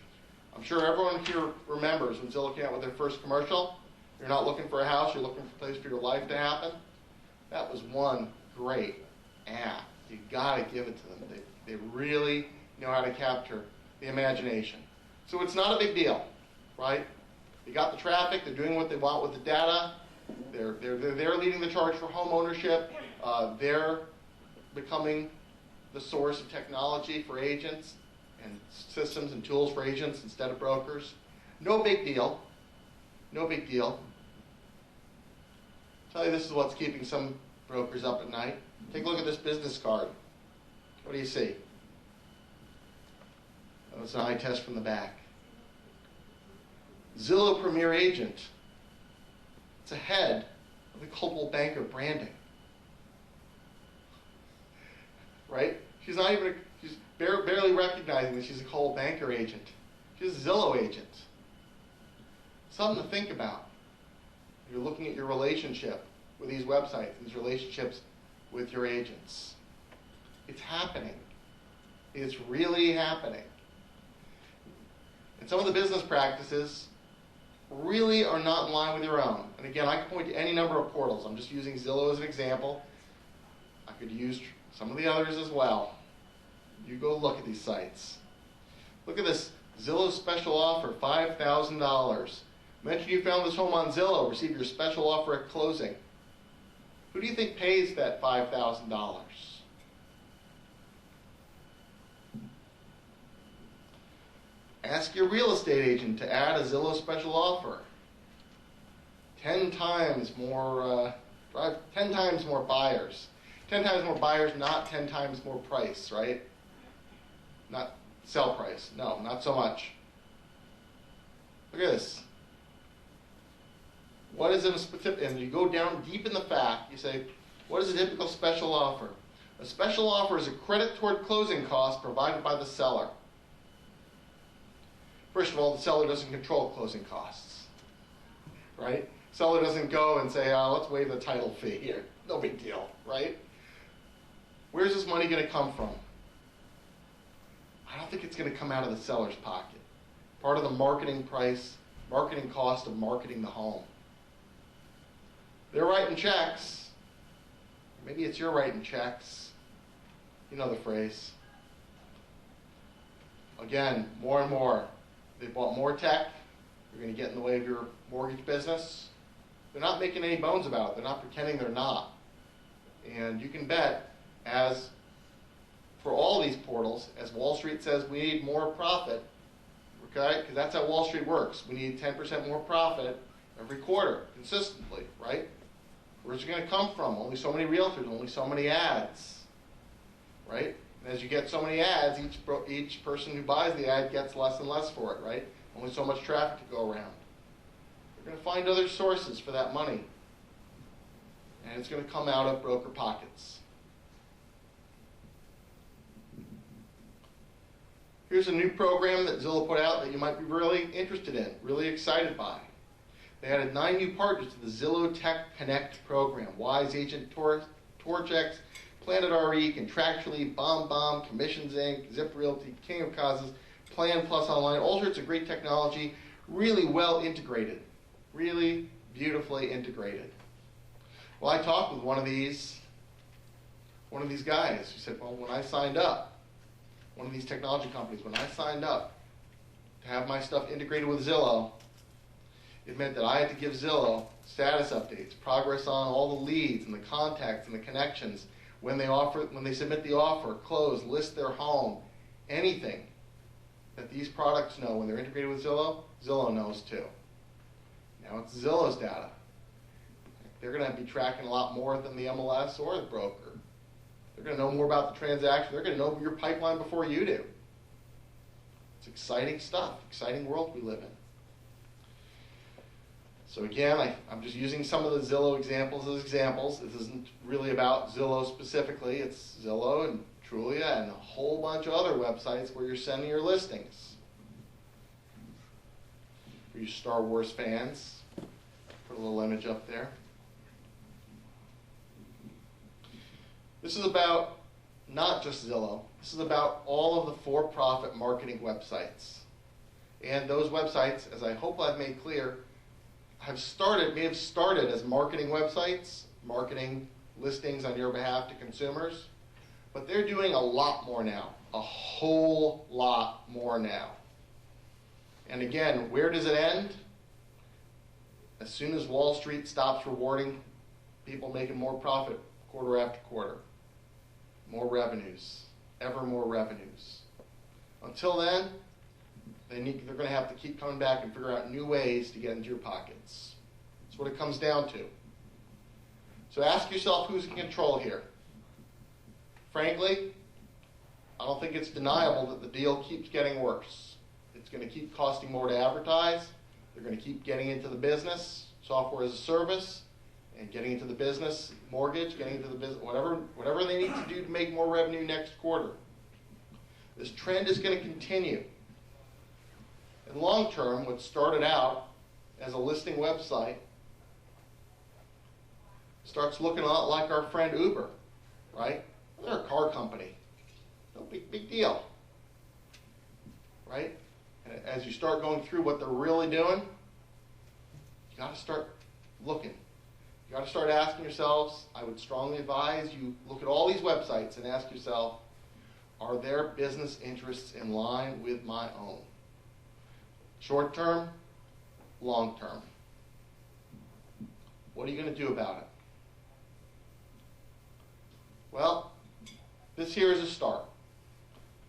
I'm sure everyone here remembers when Zillow came out with their first commercial. You're not looking for a house, you're looking for a place for your life to happen. That was one great ad. You gotta give it to them. They really know how to capture the imagination. So it's not a big deal, right? They got the traffic, they're doing what they want with the data, they're leading the charge for home ownership, they're becoming the source of technology for agents and systems and tools for agents instead of brokers. No big deal. No big deal. I'll tell you, this is what's keeping some brokers up at night. Take a look at this business card. What do you see? Oh, it's an eye test from the back. Zillow Premier Agent. It's ahead of the Coldwell Banker branding. Right? She's barely recognizing that she's a Coldwell Banker agent. She's a Zillow agent. Something to think about. You're looking at your relationship with these websites, these relationships with your agents. It's happening. It's really happening. And some of the business practices really are not in line with your own. And again, I can point to any number of portals. I'm just using Zillow as an example. I could use some of the others as well. You go look at these sites. Look at this Zillow special offer, $5,000. Mention you found this home on Zillow, receive your special offer at closing. Who do you think pays that $5,000? Ask your real estate agent to add a Zillow special offer. 10 times more, 10 times more buyers. 10 times more buyers, not 10 times more price, right? Not sell price. No, not so much. Look at this. What is a specific, and you go down deep in the fact, you say, what is a typical special offer? A special offer is a credit toward closing costs provided by the seller. First of all, the seller doesn't control closing costs, right? Seller doesn't go and say, let's waive the title fee here. No big deal, right? Where's this money going to come from? I don't think it's going to come out of the seller's pocket. Part of the marketing price, marketing cost of marketing the home. They're writing checks. Maybe it's you're writing checks. You know the phrase. Again, more and more. They bought more tech. You're going to get in the way of your mortgage business. They're not making any bones about it. They're not pretending they're not. And you can bet, as for all these portals, as Wall Street says we need more profit, okay? Because that's how Wall Street works. We need 10% more profit every quarter, consistently, right? Where's it going to come from? Only so many realtors, only so many ads, right? And as you get so many ads, each person who buys the ad gets less and less for it, right? Only so much traffic to go around. You're going to find other sources for that money. And it's going to come out of broker pockets. Here's a new program that Zillow put out that you might be really interested in, really excited by. They added 9 new partners to the Zillow Tech Connect program. Wise Agent, Torchex, Planet RE, Contractually, BombBomb, Commissions Inc., Zip Realty, King of Causes, Plan Plus Online, all sorts of great technology, really well integrated, really beautifully integrated. Well, I talked with one of these guys who said, well, when I signed up, one of these technology companies, when I signed up to have my stuff integrated with Zillow, it meant that I had to give Zillow status updates, progress on all the leads and the contacts and the connections, when they submit the offer, close, list their home, anything. that these products know when they're integrated with Zillow, Zillow knows too. Now it's Zillow's data. They're going to be tracking a lot more than the MLS or the broker. They're going to know more about the transaction. They're going to know your pipeline before you do. It's exciting stuff, exciting world we live in. So again, I'm just using some of the Zillow examples as examples. This isn't really about Zillow specifically. It's Zillow and Trulia and a whole bunch of other websites where you're sending your listings. For you Star Wars fans, put a little image up there. This is about not just Zillow. This is about all of the for-profit marketing websites. And those websites, as I hope I've made clear, may have started as marketing websites, marketing listings on your behalf to consumers, but they're doing a lot more now, a whole lot more now. And again, where does it end? As soon as Wall Street stops rewarding people making more profit quarter after quarter. More revenues, ever more revenues. Until then, they're going to have to keep coming back and figure out new ways to get into your pockets. That's what it comes down to. So ask yourself who's in control here. Frankly, I don't think it's deniable that the deal keeps getting worse. It's going to keep costing more to advertise. They're going to keep getting into the business, software as a service, and getting into the business, mortgage, getting into the business, whatever they need to do to make more revenue next quarter. This trend is going to continue. In long term, what started out as a listing website starts looking a lot like our friend Uber, right? They're a car company. No big deal, right? And as you start going through what they're really doing, you got to start looking. You got to start asking yourselves, I would strongly advise you look at all these websites and ask yourself, are their business interests in line with my own? Short term, long term. What are you going to do about it? Well, this here is a start.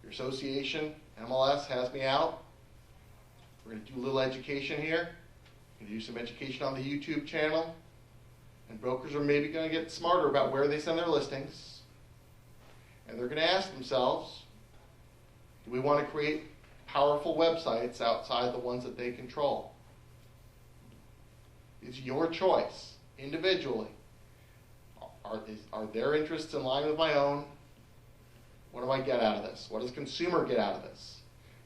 Your association, MLS, has me out. We're going to do a little education here. We're going to do some education on the YouTube channel. And brokers are maybe going to get smarter about where they send their listings. And they're going to ask themselves, do we want to create powerful websites outside the ones that they control? It's your choice, individually. Are their interests in line with my own? What do I get out of this? What does the consumer get out of this?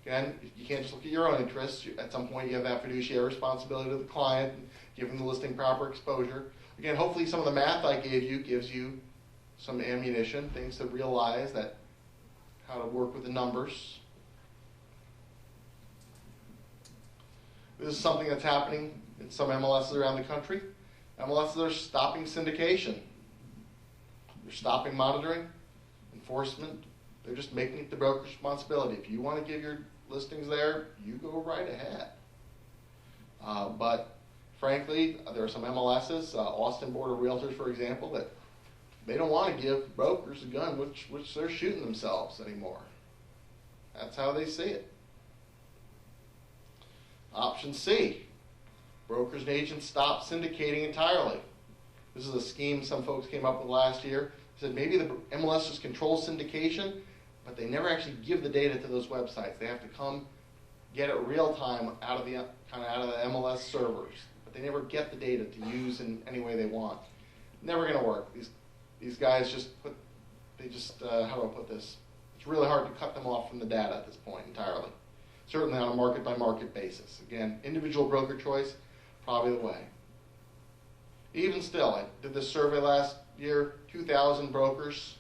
Again, you can't just look at your own interests. At some point, you have that fiduciary responsibility to the client, and give them the listing proper exposure. Again, hopefully some of the math I gave you gives you some ammunition, things to realize that how to work with the numbers. This is something that's happening in some MLSs around the country. MLSs are stopping syndication. They're stopping monitoring, enforcement. They're just making it the broker's responsibility. If you want to give your listings there, you go right ahead. But frankly, there are some MLSs, Austin Board of Realtors, for example, that they don't want to give brokers a gun which they're shooting themselves anymore. That's how they see it. Option C, brokers and agents stop syndicating entirely. This is a scheme some folks came up with last year. They said maybe the MLS just controls syndication, but they never actually give the data to those websites. They have to come get it real time out of the MLS servers, but they never get the data to use in any way they want. Never going to work. These guys how do I put this? It's really hard to cut them off from the data at this point entirely. Certainly on a market-by-market basis. Again, individual broker choice, probably the way. Even still, I did this survey last year, 2,000 brokers,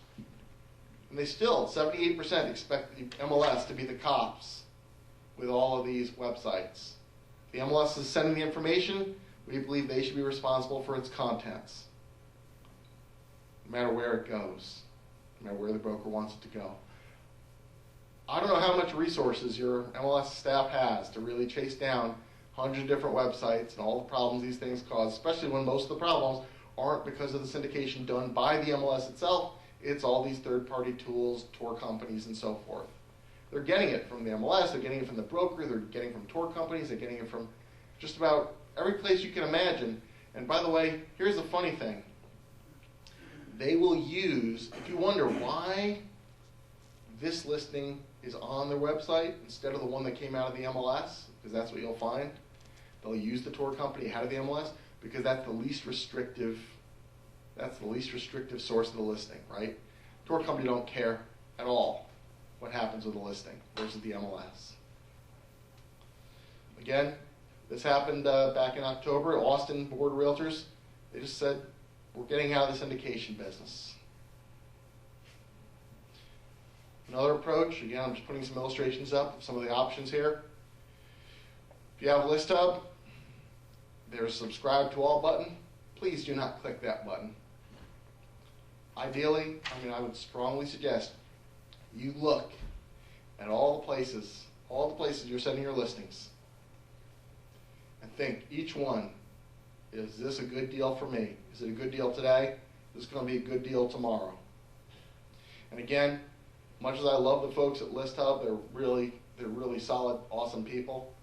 and they still, 78% expect the MLS to be the cops with all of these websites. If the MLS is sending the information, we believe they should be responsible for its contents, no matter where it goes, no matter where the broker wants it to go. I don't know how much resources your MLS staff has to really chase down hundreds of different websites and all the problems these things cause, especially when most of the problems aren't because of the syndication done by the MLS itself. It's all these third-party tools, tour companies, and so forth. They're getting it from the MLS, they're getting it from the broker, they're getting it from tour companies, they're getting it from just about every place you can imagine. And by the way, here's the funny thing. They will use, if you wonder why this listing is on their website instead of the one that came out of the MLS, because that's what you'll find. They'll use the tour company out of the MLS because that's the least restrictive source of the listing, right? Tour company don't care at all what happens with the listing versus the MLS. Again, this happened back in October. Austin Board of Realtors, they just said, we're getting out of the syndication business. Another approach, again, I'm just putting some illustrations up of some of the options here. If you have a list hub, there's a subscribe to all button. Please do not click that button. Ideally, I would strongly suggest you look at all the places you're sending your listings and think each one, is this a good deal for me? Is it a good deal today? Is this going to be a good deal tomorrow? And again, much as I love the folks at List Hub, they're really solid, awesome people.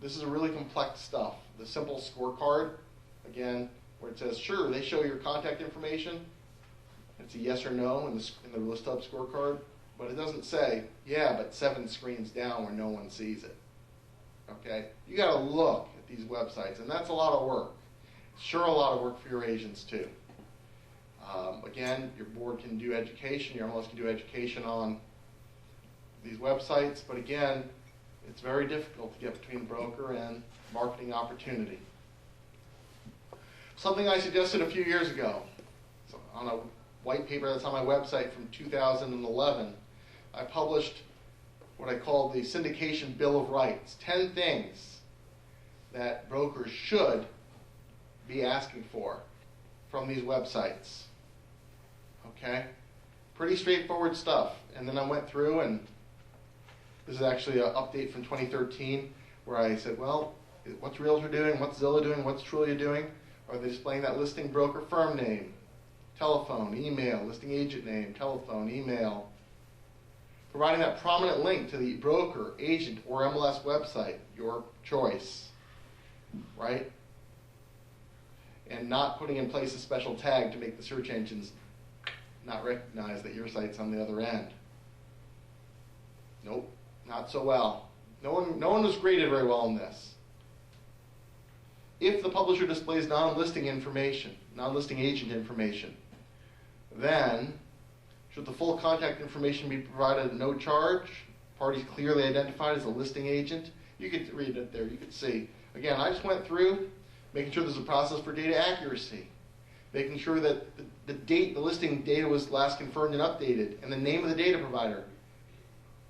This is really complex stuff. The simple scorecard, again, where it says, sure, they show your contact information. It's a yes or no in the List Hub scorecard, but it doesn't say, yeah, but 7 screens down where no one sees it. Okay? You got to look at these websites, and that's a lot of work. Sure, a lot of work for your agents too. Again, your board can do education, your MLS can do education on these websites, but again, it's very difficult to get between broker and marketing opportunity. Something I suggested a few years ago, on a white paper that's on my website from 2011, I published what I called the Syndication Bill of Rights, 10 things that brokers should be asking for from these websites. Okay? Pretty straightforward stuff. And then I went through, and this is actually an update from 2013, where I said, well, what's Realtor doing? What's Zillow doing? What's Trulia doing? Are they displaying that listing broker firm name, telephone, email, listing agent name, telephone, email? Providing that prominent link to the broker, agent, or MLS website, your choice, right? And not putting in place a special tag to make the search engines not recognize that your site's on the other end. Nope, not so well. No one was graded very well in this. If the publisher displays non-listing information, non-listing agent information, then should the full contact information be provided at no charge? Parties clearly identified as a listing agent? You could read it there, you could see. Again, I just went through making sure there's a process for data accuracy, making sure that the listing data was last confirmed and updated, and the name of the data provider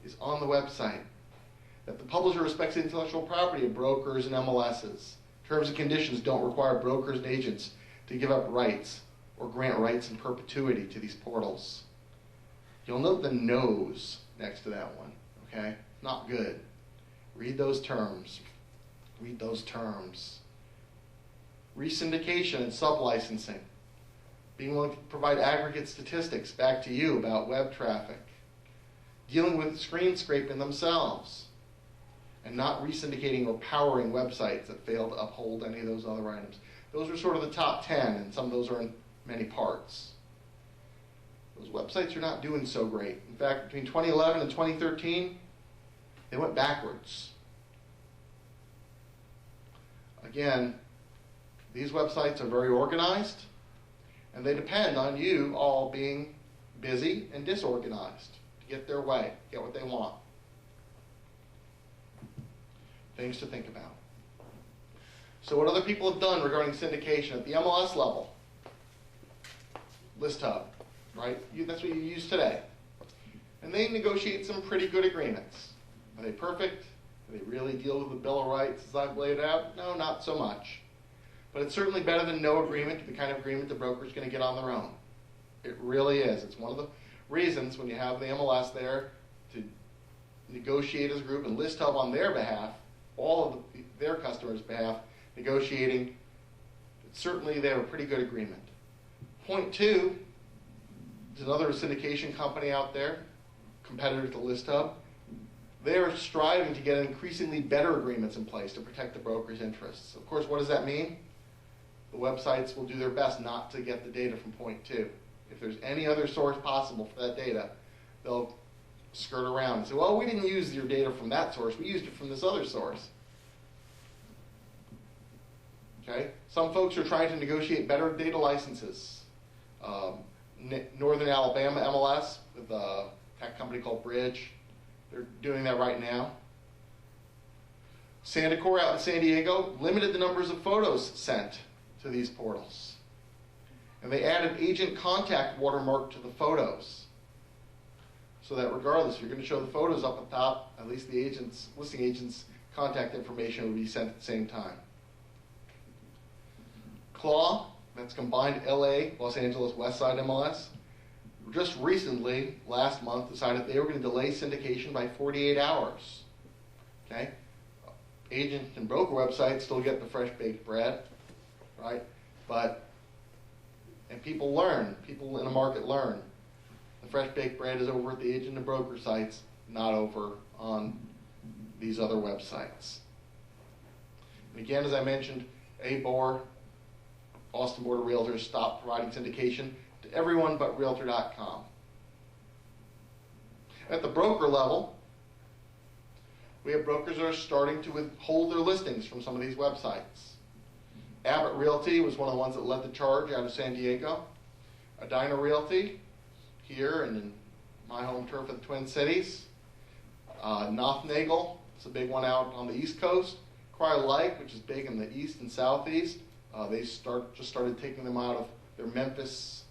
is on the website, that the publisher respects the intellectual property of brokers and MLSs. Terms and conditions don't require brokers and agents to give up rights or grant rights in perpetuity to these portals. You'll note the no's next to that one, okay? Not good. Read those terms. Read those terms. Resyndication and sublicensing. Being willing to provide aggregate statistics back to you about web traffic. Dealing with screen scraping themselves. And not resyndicating or powering websites that fail to uphold any of those other items. Those are sort of the top 10, and some of those are in many parts. Those websites are not doing so great. In fact, between 2011 and 2013, they went backwards. Again, these websites are very organized, and they depend on you all being busy and disorganized to get their way, get what they want. Things to think about. So what other people have done regarding syndication at the MLS level? List Hub, right? That's what you use today. And they negotiate some pretty good agreements. Are they perfect? Do they really deal with the Bill of Rights as I've laid out? No, not so much. But it's certainly better than no agreement, the kind of agreement the broker's going to get on their own. It really is. It's one of the reasons when you have the MLS there to negotiate as a group and List Hub on their behalf, all of their customers' behalf, negotiating, certainly they have a pretty good agreement. Point two, there's another syndication company out there, competitor to ListHub, they are striving to get increasingly better agreements in place to protect the broker's interests. Of course, what does that mean? The websites will do their best not to get the data from point 2. If there's any other source possible for that data, they'll skirt around and say, well, we didn't use your data from that source, we used it from this other source. Okay? Some folks are trying to negotiate better data licenses. Northern Alabama MLS with a tech company called Bridge, they're doing that right now. Sandicor out in San Diego limited the numbers of photos sent to these portals. And they added agent contact watermark to the photos. So that regardless, if you're going to show the photos up at the top, at least the listing agent's contact information will be sent at the same time. Claw, that's combined LA, Los Angeles, Westside MLS, just recently, last month, decided they were going to delay syndication by 48 hours. Okay? Agent and broker websites still get the fresh baked bread, right? And people learn, people in the market learn. The fresh baked bread is over at the agent and broker sites, not over on these other websites. And again, as I mentioned, ABOR, Austin Board of Realtors, stopped providing syndication to everyone but Realtor.com. At the broker level, we have brokers that are starting to withhold their listings from some of these websites. Abbott Realty was one of the ones that led the charge out of San Diego. Edina Realty, here and in my home turf of the Twin Cities. Nothnagel, it's a big one out on the East Coast. Cryer Lake, which is big in the East and Southeast. They just started taking them out of their Memphis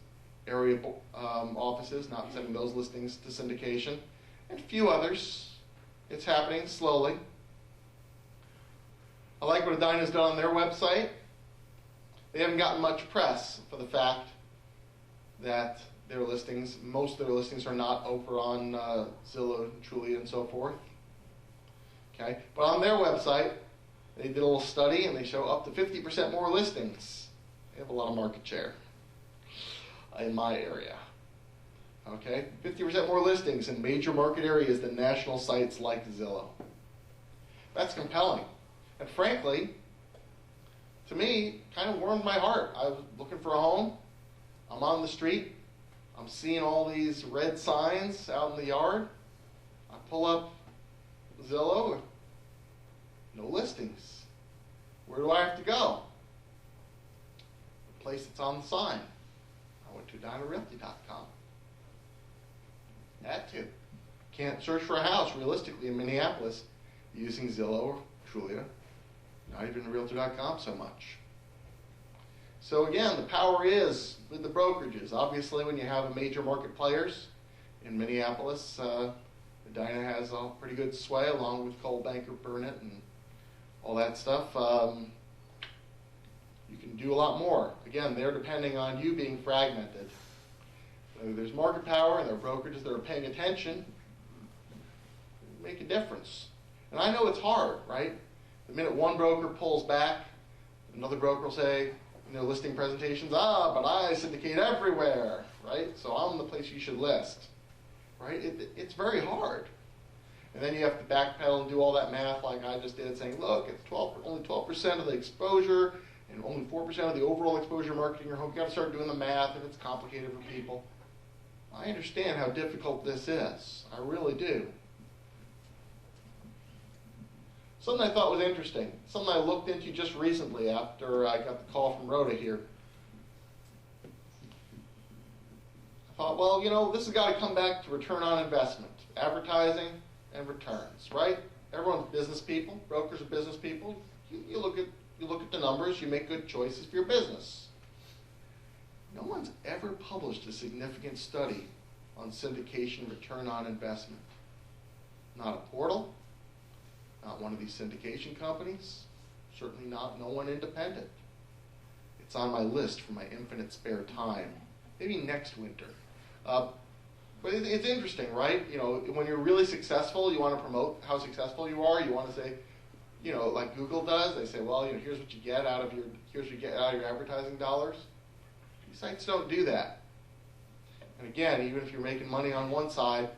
area offices, not sending those listings to syndication. And a few others. It's happening slowly. I like what Edina's done on their website. They haven't gotten much press for the fact that their listings, most of their listings are not over on Zillow, Trulia, and so forth. Okay, but on their website, they did a little study and they show up to 50% more listings. They have a lot of market share in my area. Okay, 50% more listings in major market areas than national sites like Zillow. That's compelling. And frankly, to me, kind of warmed my heart. I was looking for a home. I'm on the street. I'm seeing all these red signs out in the yard. I pull up Zillow, no listings. Where do I have to go? The place that's on the sign. I went to DynaRealty.com. Had to. Can't search for a house realistically in Minneapolis using Zillow or Trulia. Not even Realtor.com so much. So again, the power is with the brokerages. Obviously, when you have major market players in Minneapolis, Edina has a pretty good sway along with Cole Banker, Burnett, and all that stuff. You can do a lot more. Again, they're depending on you being fragmented. So there's market power and there are brokerages that are paying attention. Make a difference. And I know it's hard, right? The minute one broker pulls back, another broker will say, in their listing presentations, but I syndicate everywhere, right? So I'm the place you should list, right? It's very hard. And then you have to backpedal and do all that math like I just did, saying, look, it's only 12% of the exposure and only 4% of the overall exposure marketing your home. You've got to start doing the math if it's complicated for people. I understand how difficult this is. I really do. Something I thought was interesting, something I looked into just recently after I got the call from Rhoda here. I thought, well, you know, this has got to come back to return on investment, advertising and returns, right? Everyone's business people, brokers are business people. You look at the numbers, you make good choices for your business. No one's ever published a significant study on syndication return on investment. Not a portal. Not one of these syndication companies, certainly not no one independent. It's on my list for my infinite spare time, maybe next winter. But it's interesting, right? You know, when you're really successful, you want to promote how successful you are. You want to say, you know, like Google does. They say, well, you know, here's what you get out of your advertising dollars. These sites don't do that. And again, even if you're making money on one side,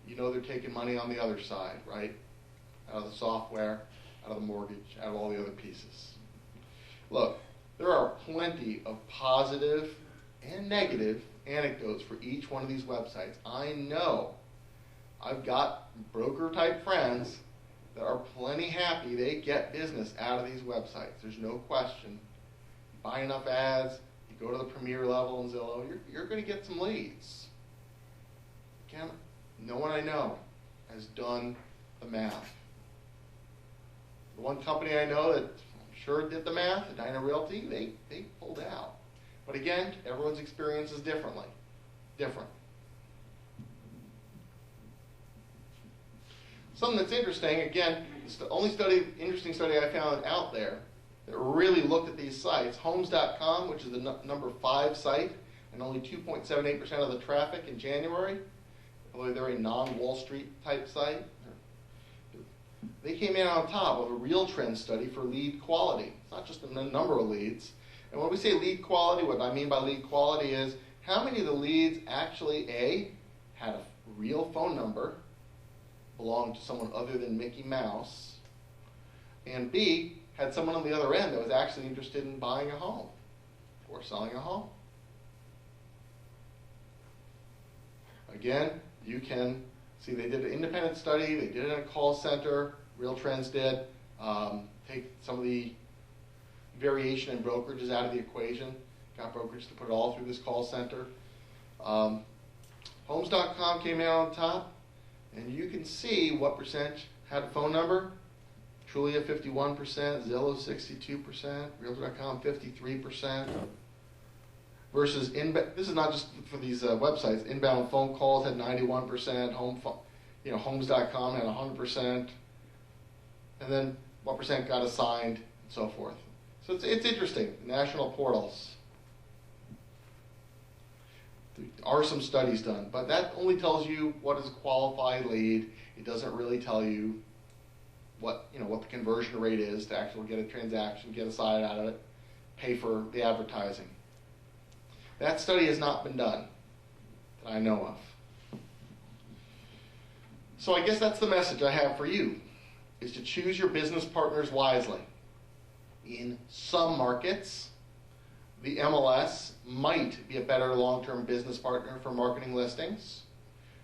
you know they're taking money on the other side, right? Out of the software, out of the mortgage, out of all the other pieces. Look, there are plenty of positive and negative anecdotes for each one of these websites. I know I've got broker-type friends that are plenty happy they get business out of these websites. There's no question. You buy enough ads, you go to the premier level in Zillow, you're going to get some leads. Again, no one I know has done the math. The one company I know that I'm sure did the math, Edina Realty, they pulled out. But again, everyone's experience is different. Something that's interesting, again, it's the only interesting study I found out there that really looked at these sites. Homes.com, which is the number 5 site, and only 2.78% of the traffic in January. Although they're a non-Wall Street type site. They came in on top of a real trend study for lead quality. It's not just the number of leads. And when we say lead quality, what I mean by lead quality is how many of the leads actually, A, had a real phone number, belonged to someone other than Mickey Mouse, and B, had someone on the other end that was actually interested in buying a home or selling a home. Again, you can see they did an independent study, they did it in a call center, Real Trends did, take some of the variation in brokerages out of the equation, got brokerage to put it all through this call center. Homes.com came out on top, and you can see what percentage had a phone number. Trulia 51%, Zillow 62%, Realtor.com 53%. Versus this is not just for these websites. Inbound phone calls had 91%. Homes.com had 100%. And then what percent got assigned, and so forth. So it's interesting. National portals. There are some studies done, but that only tells you what is a qualified lead. It doesn't really tell you what the conversion rate is to actually get a transaction, get a side out of it, pay for the advertising. That study has not been done that I know of. So I guess that's the message I have for you, is to choose your business partners wisely. In some markets, the MLS might be a better long-term business partner for marketing listings.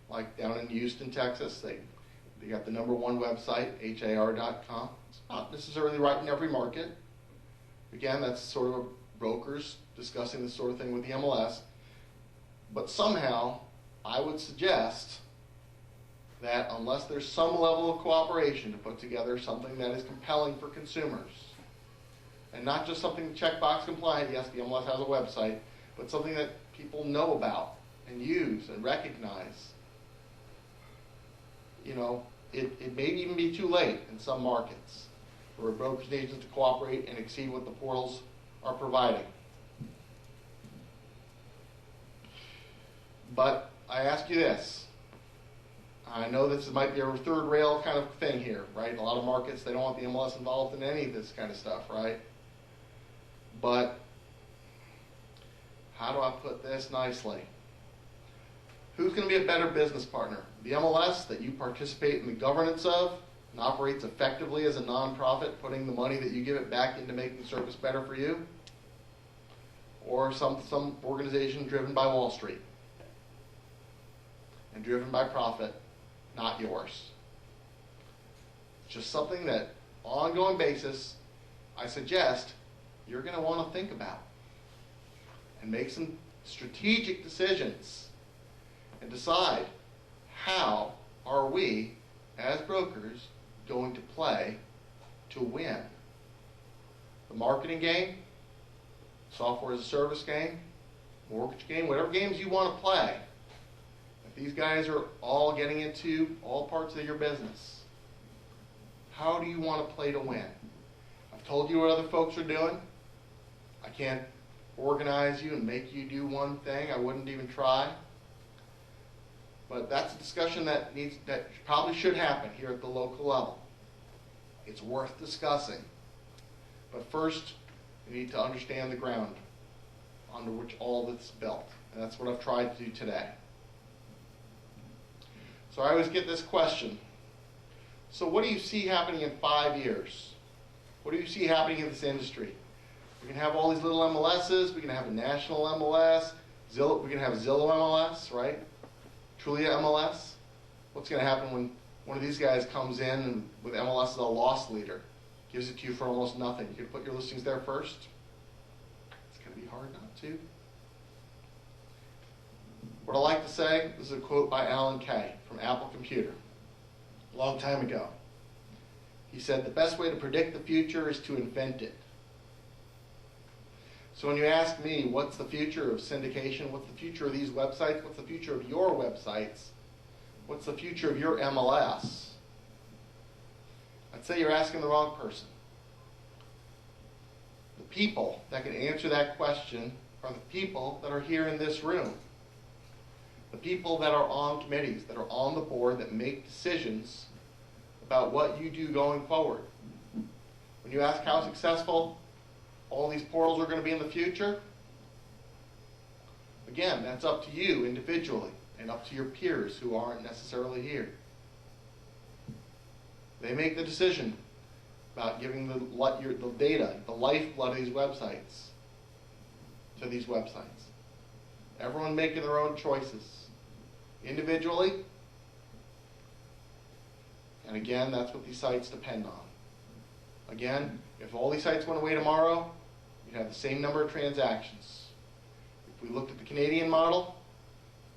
Like down in Houston, Texas, they got the number 1 website, har.com. It's not necessarily right in every market. Again, that's sort of brokers discussing this sort of thing with the MLS. But somehow, I would suggest that unless there's some level of cooperation to put together something that is compelling for consumers, and not just something checkbox compliant, yes, the MLS has a website, but something that people know about and use and recognize, it may even be too late in some markets for brokers and agents to cooperate and exceed what the portals are providing. But I ask you this. I know this might be a third rail kind of thing here, right? A lot of markets, they don't want the MLS involved in any of this kind of stuff, right? But how do I put this nicely? Who's going to be a better business partner? The MLS that you participate in the governance of and operates effectively as a nonprofit, putting the money that you give it back into making the service better for you? Or some organization driven by Wall Street and driven by profit, not yours? It's just something that, on an ongoing basis, I suggest you're going to want to think about and make some strategic decisions and decide, how are we, as brokers, going to play to win? The marketing game, software as a service game, mortgage game, whatever games you want to play. If these guys are all getting into all parts of your business, how do you want to play to win? I've told you what other folks are doing. I can't organize you and make you do one thing. I wouldn't even try. But that's a discussion that probably should happen here at the local level. It's worth discussing. But first, we need to understand the ground under which all this is built. And that's what I've tried to do today. So I always get this question. So what do you see happening in 5 years? What do you see happening in this industry? We can have all these little MLSs. We can have a national MLS. Zillow, we can have Zillow MLS, right? Trulia MLS. What's going to happen when one of these guys comes in and with MLS as a loss leader, gives it to you for almost nothing? You can put your listings there first. It's going to be hard not to. What I like to say, this is a quote by Alan Kay from Apple Computer, a long time ago. He said, "The best way to predict the future is to invent it." So when you ask me, what's the future of syndication? What's the future of these websites? What's the future of your websites? What's the future of your MLS? I'd say you're asking the wrong person. The people that can answer that question are the people that are here in this room. The people that are on committees, that are on the board, that make decisions about what you do going forward. When you ask how successful all these portals are going to be in the future, again, that's up to you individually and up to your peers who aren't necessarily here. They make the decision about giving the data, the lifeblood of these websites, to these websites. Everyone making their own choices, individually, and again, that's what these sites depend on. Again, if all these sites went away tomorrow, you'd have the same number of transactions. If we looked at the Canadian model,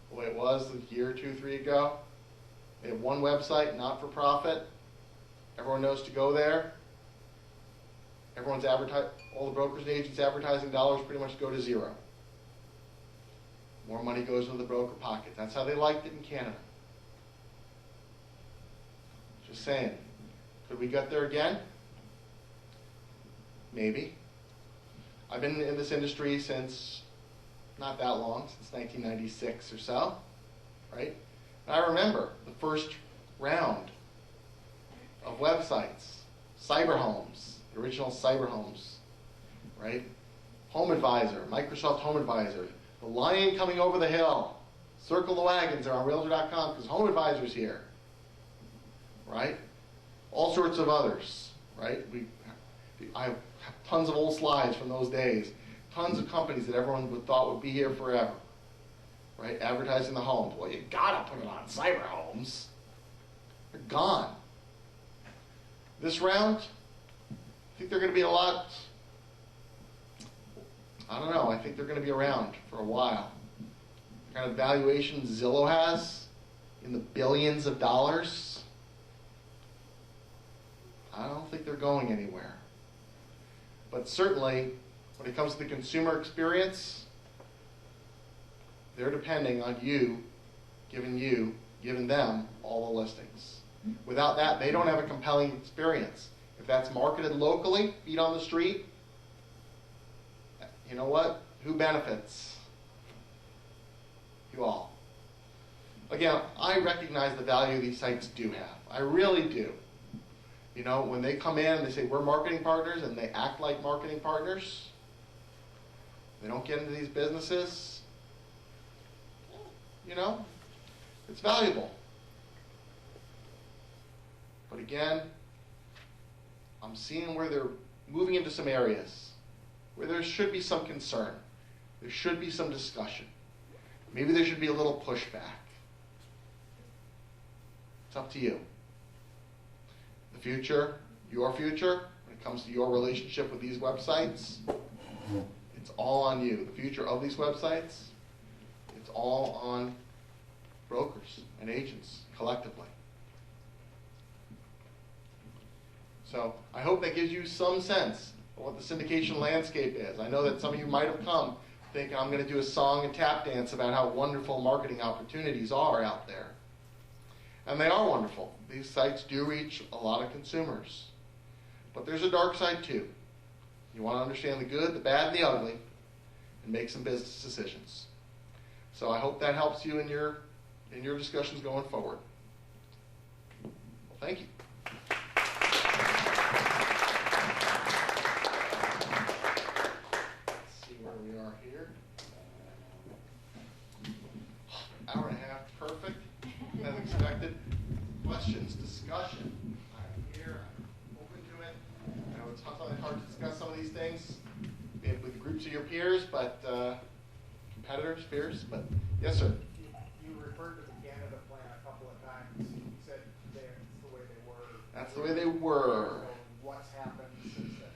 the way it was a year, 2, 3 ago, they have one website, not for profit. Everyone knows to go there. Everyone's all the brokers and agents' advertising dollars pretty much go to zero. More money goes into the broker pocket. That's how they liked it in Canada. Just saying. Could we get there again? Maybe. I've been in this industry since not that long, since 1996 or so, right? And I remember the first round of websites, cyber homes, the original cyber homes, right? Home Advisor, Microsoft Home Advisor, the lion coming over the hill, circle the wagons are on Realtor.com because Home Advisor's here, right? All sorts of others, right? I have tons of old slides from those days, tons of companies that everyone would thought would be here forever, right? Advertising the homes. Well, you gotta put it on cyber homes. They're gone. This round, I think they're going to be a lot, I don't know, I think they're going to be around for a while. The kind of valuation Zillow has in the billions of dollars, I don't think they're going anywhere. But certainly, when it comes to the consumer experience, they're depending on you, giving them all the listings. Without that, they don't have a compelling experience. If that's marketed locally, feet on the street, you know what? Who benefits? You all. Again, I recognize the value these sites do have. I really do. You know, when they come in and they say, we're marketing partners, and they act like marketing partners, they don't get into these businesses, you know, it's valuable. But again, I'm seeing where they're moving into some areas where there should be some concern. There should be some discussion. Maybe there should be a little pushback. It's up to you. The future, your future, when it comes to your relationship with these websites, it's all on you. The future of these websites, it's all on brokers and agents collectively. So I hope that gives you some sense of what the syndication landscape is. I know that some of you might have come thinking I'm going to do a song and tap dance about how wonderful marketing opportunities are out there. And they are wonderful. These sites do reach a lot of consumers. But there's a dark side too. You want to understand the good, the bad, and the ugly, and make some business decisions. So I hope that helps you in your discussions going forward. Well, thank you. We are here. Hour and a half, perfect, as expected. things with groups of your peers, but competitors, peers. But yes, sir. You referred to the Canada plan a couple of times. You said that's the way they were. That's the way they were. So what's happened since then?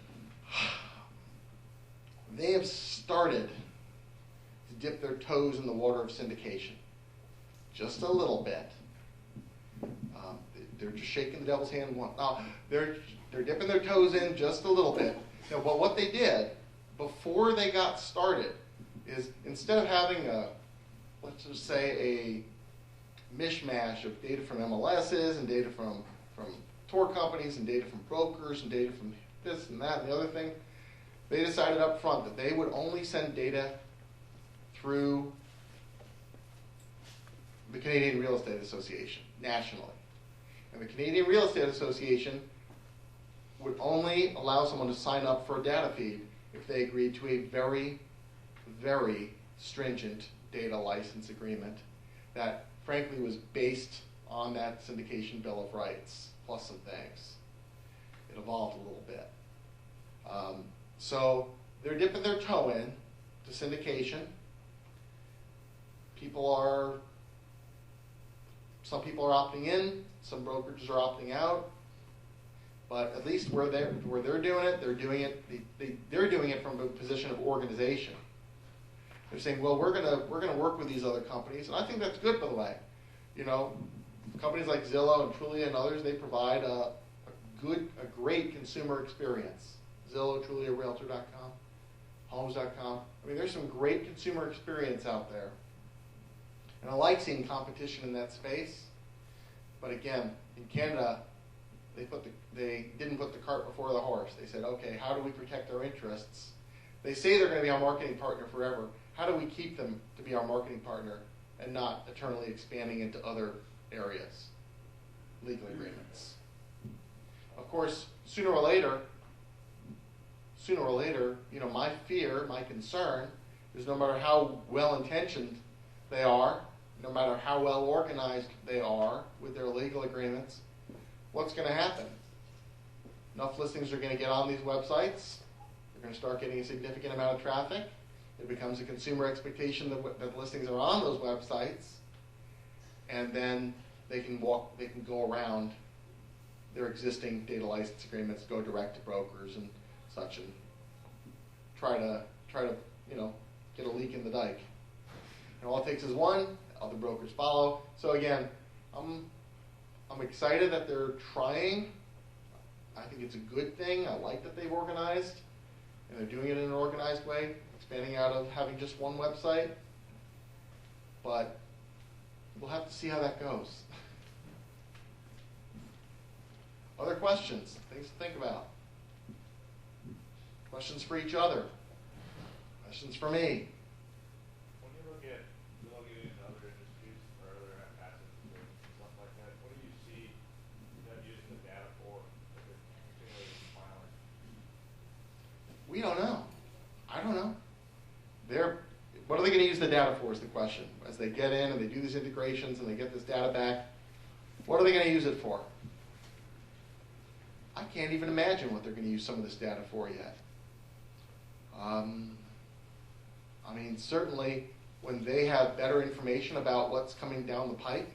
They have started to dip their toes in the water of syndication, just a little bit. They're just shaking the devil's hand. They're dipping their toes in just a little bit. Now, but what they did before they got started is instead of having let's just say a mishmash of data from MLSs and data from tour companies and data from brokers and data from this and that and the other thing, they decided up front that they would only send data through the Canadian Real Estate Association nationally. And the Canadian Real Estate Association would only allow someone to sign up for a data feed if they agreed to a very, very stringent data license agreement that frankly was based on that syndication Bill of Rights plus some things. It evolved a little bit. So they're dipping their toe in to syndication. Some people are opting in, some brokerages are opting out, but at least where they're doing it, they're doing it from a position of organization. They're saying, well, we're gonna work with these other companies, and I think that's good, by the way. You know, companies like Zillow and Trulia and others, they provide a great consumer experience. Zillow, Trulia, Realtor.com, Homes.com. I mean, there's some great consumer experience out there. And I like seeing competition in that space. But again, in Canada, they didn't put the cart before the horse. They said, okay, how do we protect our interests? They say they're going to be our marketing partner forever. How do we keep them to be our marketing partner and not eternally expanding into other areas? Legal agreements. Of course, sooner or later, you know, my fear, my concern is no matter how well-intentioned they are, no matter how well organized they are with their legal agreements, what's going to happen? Enough listings are going to get on these websites. They're going to start getting a significant amount of traffic. It becomes a consumer expectation that listings are on those websites, and then they can go around their existing data license agreements, go direct to brokers and such, and try to you know, get a leak in the dike. And all it takes is one, other brokers follow. So again, I'm excited that they're trying. I think it's a good thing. I like that they've organized, and they're doing it in an organized way, expanding out of having just one website. But we'll have to see how that goes. Other questions, things to think about. Questions for each other. Questions for me. When you look at looking in other industries or other assets and stuff like that, what do you see them using the data for? We don't know. I don't know. What are they going to use the data for is the question. As they get in and they do these integrations and they get this data back, what are they going to use it for? I can't even imagine what they're going to use some of this data for yet. I mean, certainly when they have better information about what's coming down the pike,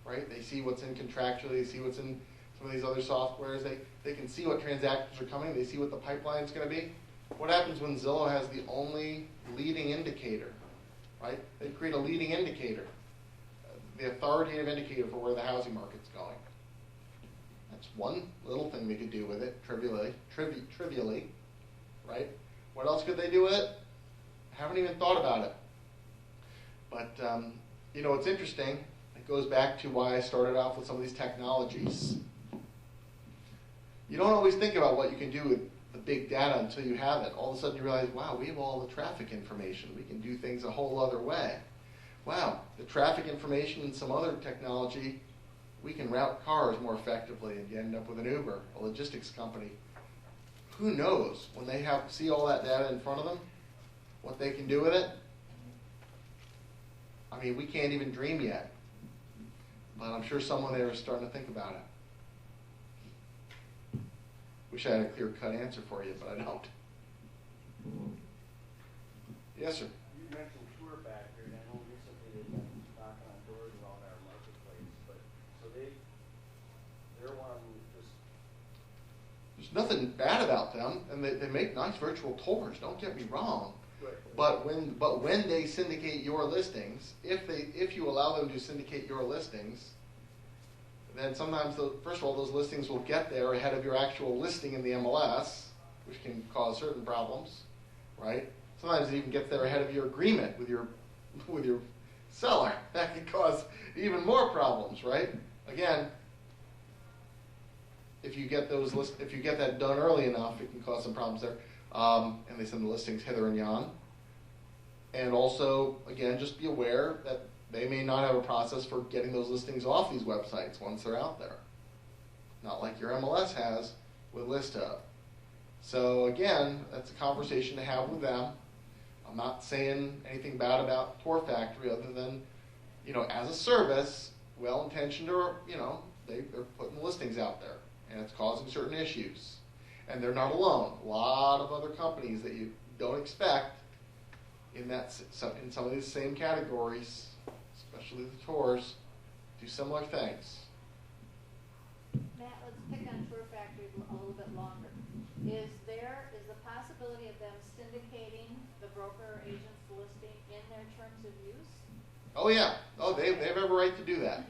right? They see what's in contractually, they see what's in some of these other softwares, they can see what transactions are coming, they see what the pipeline's going to be. What happens when Zillow has the only leading indicator, right? They create a leading indicator, the authoritative indicator for where the housing market's going. That's one little thing they could do with it, trivially, right? What else could they do with it? Haven't even thought about it. But, you know, it's interesting. It goes back to why I started off with some of these technologies. You don't always think about what you can do with the big data until you have it. All of a sudden you realize, wow, we have all the traffic information. We can do things a whole other way. Wow, the traffic information and some other technology, we can route cars more effectively and you end up with an Uber, a logistics company. Who knows, when they see all that data in front of them, what they can do with it? I mean, we can't even dream yet. But I'm sure someone there is starting to think about it. Wish I had a clear-cut answer for you, but I don't. Yes, sir. You mentioned Tour Factory, and I know recently they've been knocking on doors around our marketplace, but, so they're one just, There's nothing bad about them, and they make nice virtual tours, don't get me wrong. right. But when they syndicate your listings, if you allow them to syndicate your listings, then sometimes, first of all, those listings will get there ahead of your actual listing in the MLS, which can cause certain problems, right? Sometimes it even gets there ahead of your agreement with your seller. That can cause even more problems, right? Again, if you get that done early enough, it can cause some problems there. And they send the listings hither and yon. And also, again, just be aware that they may not have a process for getting those listings off these websites once they're out there. Not like your MLS has with ListHub. So again, that's a conversation to have with them. I'm not saying anything bad about Tour Factory other than, as a service, well-intentioned or, they're putting the listings out there and it's causing certain issues. And they're not alone. A lot of other companies that you don't expect in some of these same categories, especially the tours, do similar things. Matt, let's pick on Tour Factory a little bit longer. Is the possibility of them syndicating the broker or agent's listing in their terms of use? Oh yeah. Oh, they have every right to do that.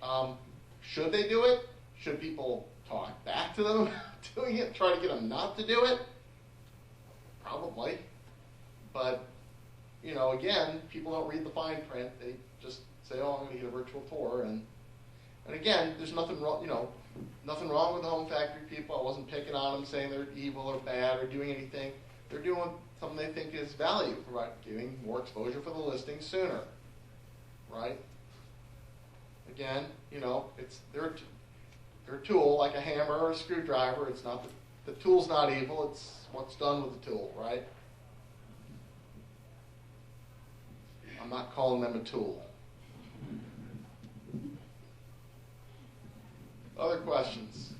Okay. Should they do it? Should people talk back to them about doing it, try to get them not to do it? Probably. But, again, people don't read the fine print. They just say, oh, I'm going to get a virtual tour. And again, there's nothing wrong, nothing wrong with the Home Factory people. I wasn't picking on them saying they're evil or bad or doing anything. They're doing something they think is value, right? Giving more exposure for the listing sooner, right? Again, it's their tool, like a hammer or a screwdriver. It's not the tool's not evil. It's what's done with the tool, right? I'm not calling them a tool. Other questions?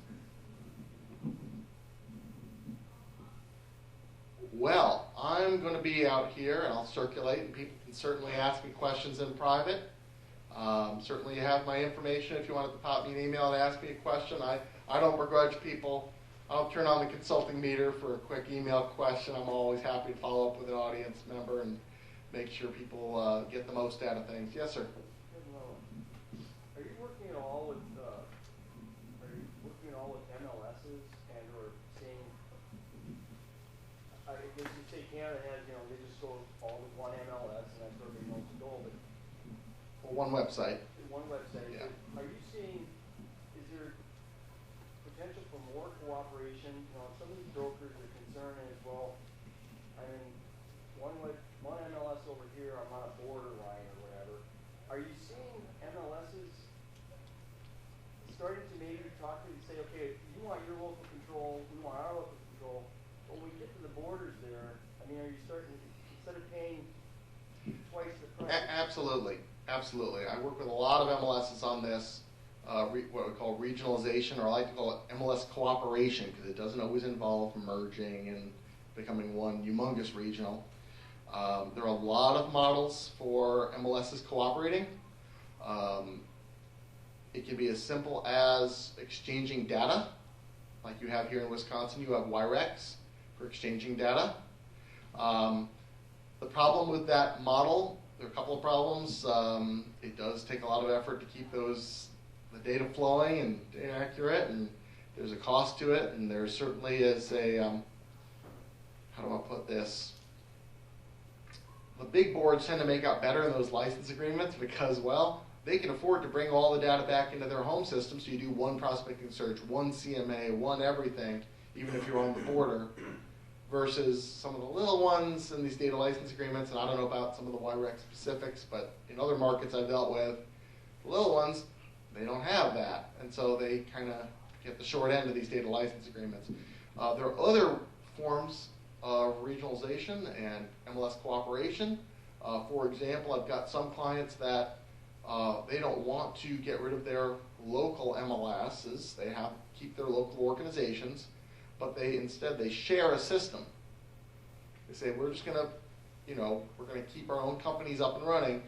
Well, I'm going to be out here and I'll circulate, and people can certainly ask me questions in private. Certainly you have my information if you wanted to pop me an email and ask me a question. I don't begrudge people. I'll turn on the consulting meter for a quick email question. I'm always happy to follow up with an audience member and make sure people get the most out of things. Yes, sir. Are you working at all with MLSs and or seeing? I guess you say Canada has, they just go all with one MLS and that's where they know to go, but One website. one website. Yeah. Are you seeing? Is there potential for more cooperation? Some of these brokers are concerned as well. I mean, one MLS over here, I'm on a borderline or whatever. Are you seeing MLSs starting to maybe talk to you and say, okay, you want your local control, we want our local control. When we get to the borders there, I mean, are you starting to, instead of paying twice the price? Absolutely. Absolutely. I work with a lot of MLSs on this, what we call regionalization, or I like to call it MLS cooperation, because it doesn't always involve merging and becoming one humongous regional. There are a lot of models for MLSs cooperating. It can be as simple as exchanging data, like you have here in Wisconsin. You have WIREX for exchanging data. The problem with that model, there are a couple of problems. It does take a lot of effort to keep the data flowing and accurate, and there's a cost to it, and there certainly is a, how do I put this? The big boards tend to make out better in those license agreements because, well, they can afford to bring all the data back into their home system, so you do one prospecting search, one CMA, one everything, even if you're on the border, versus some of the little ones in these data license agreements, and I don't know about some of the WIREX specifics, but in other markets I've dealt with, the little ones, they don't have that, and so they kind of get the short end of these data license agreements. There are other forms of regionalization and MLS cooperation. For example, I've got some clients that they don't want to get rid of their local MLSs. They have to keep their local organizations, but instead they share a system. They say, we're just going to we're going to keep our own companies up and running,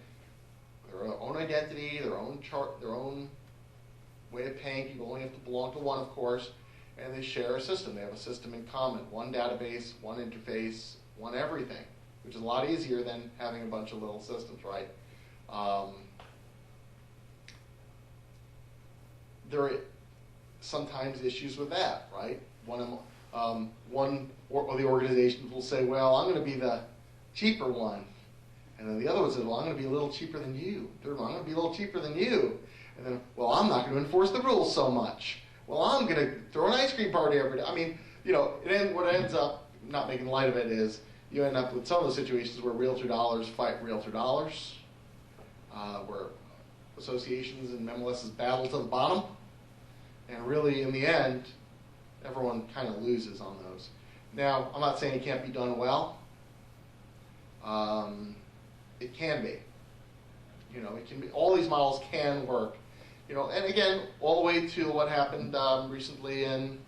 their own identity, their own chart, their own way of paying. People only have to belong to one, of course, and they share a system. They have a system in common, one database, one interface, one everything, which is a lot easier than having a bunch of little systems, right? There are sometimes issues with that, right? One of the organizations will say, well, I'm going to be the cheaper one. And then the other one says, well, I'm going to be a little cheaper than you. Third one, I'm going to be a little cheaper than you. And then, well, I'm not going to enforce the rules so much. Well, I'm going to throw an ice cream party every day. I mean, what ends up, not making light of it, is you end up with some of those situations where realtor dollars fight realtor dollars, where associations and MLSs battle to the bottom. And really, in the end, everyone kind of loses on those. Now, I'm not saying it can't be done well. It can be. It can be. All these models can work. And again, all the way to what happened recently in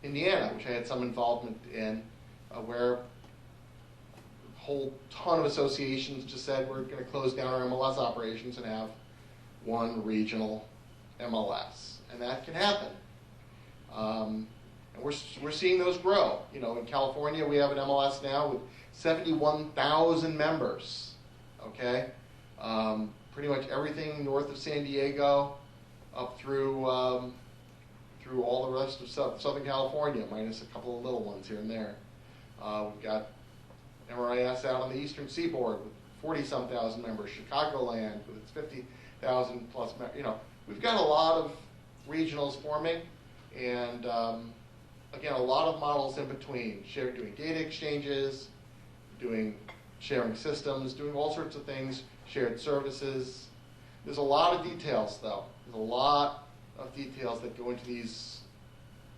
Indiana, which I had some involvement in, where a whole ton of associations just said we're going to close down our MLS operations and have one regional MLS, and that can happen. And we're seeing those grow. In California, we have an MLS now with 71,000 members. Okay, pretty much everything north of San Diego, up through all the rest of Southern California, minus a couple of little ones here and there. We've got MRIS out on the eastern seaboard with 40-some thousand members. Chicagoland with its 50,000 plus. We've got a lot of regionals forming, and again, a lot of models in between. Doing data exchanges, doing sharing systems, doing all sorts of things, shared services. There's a lot of details, though. There's a lot of details that go into these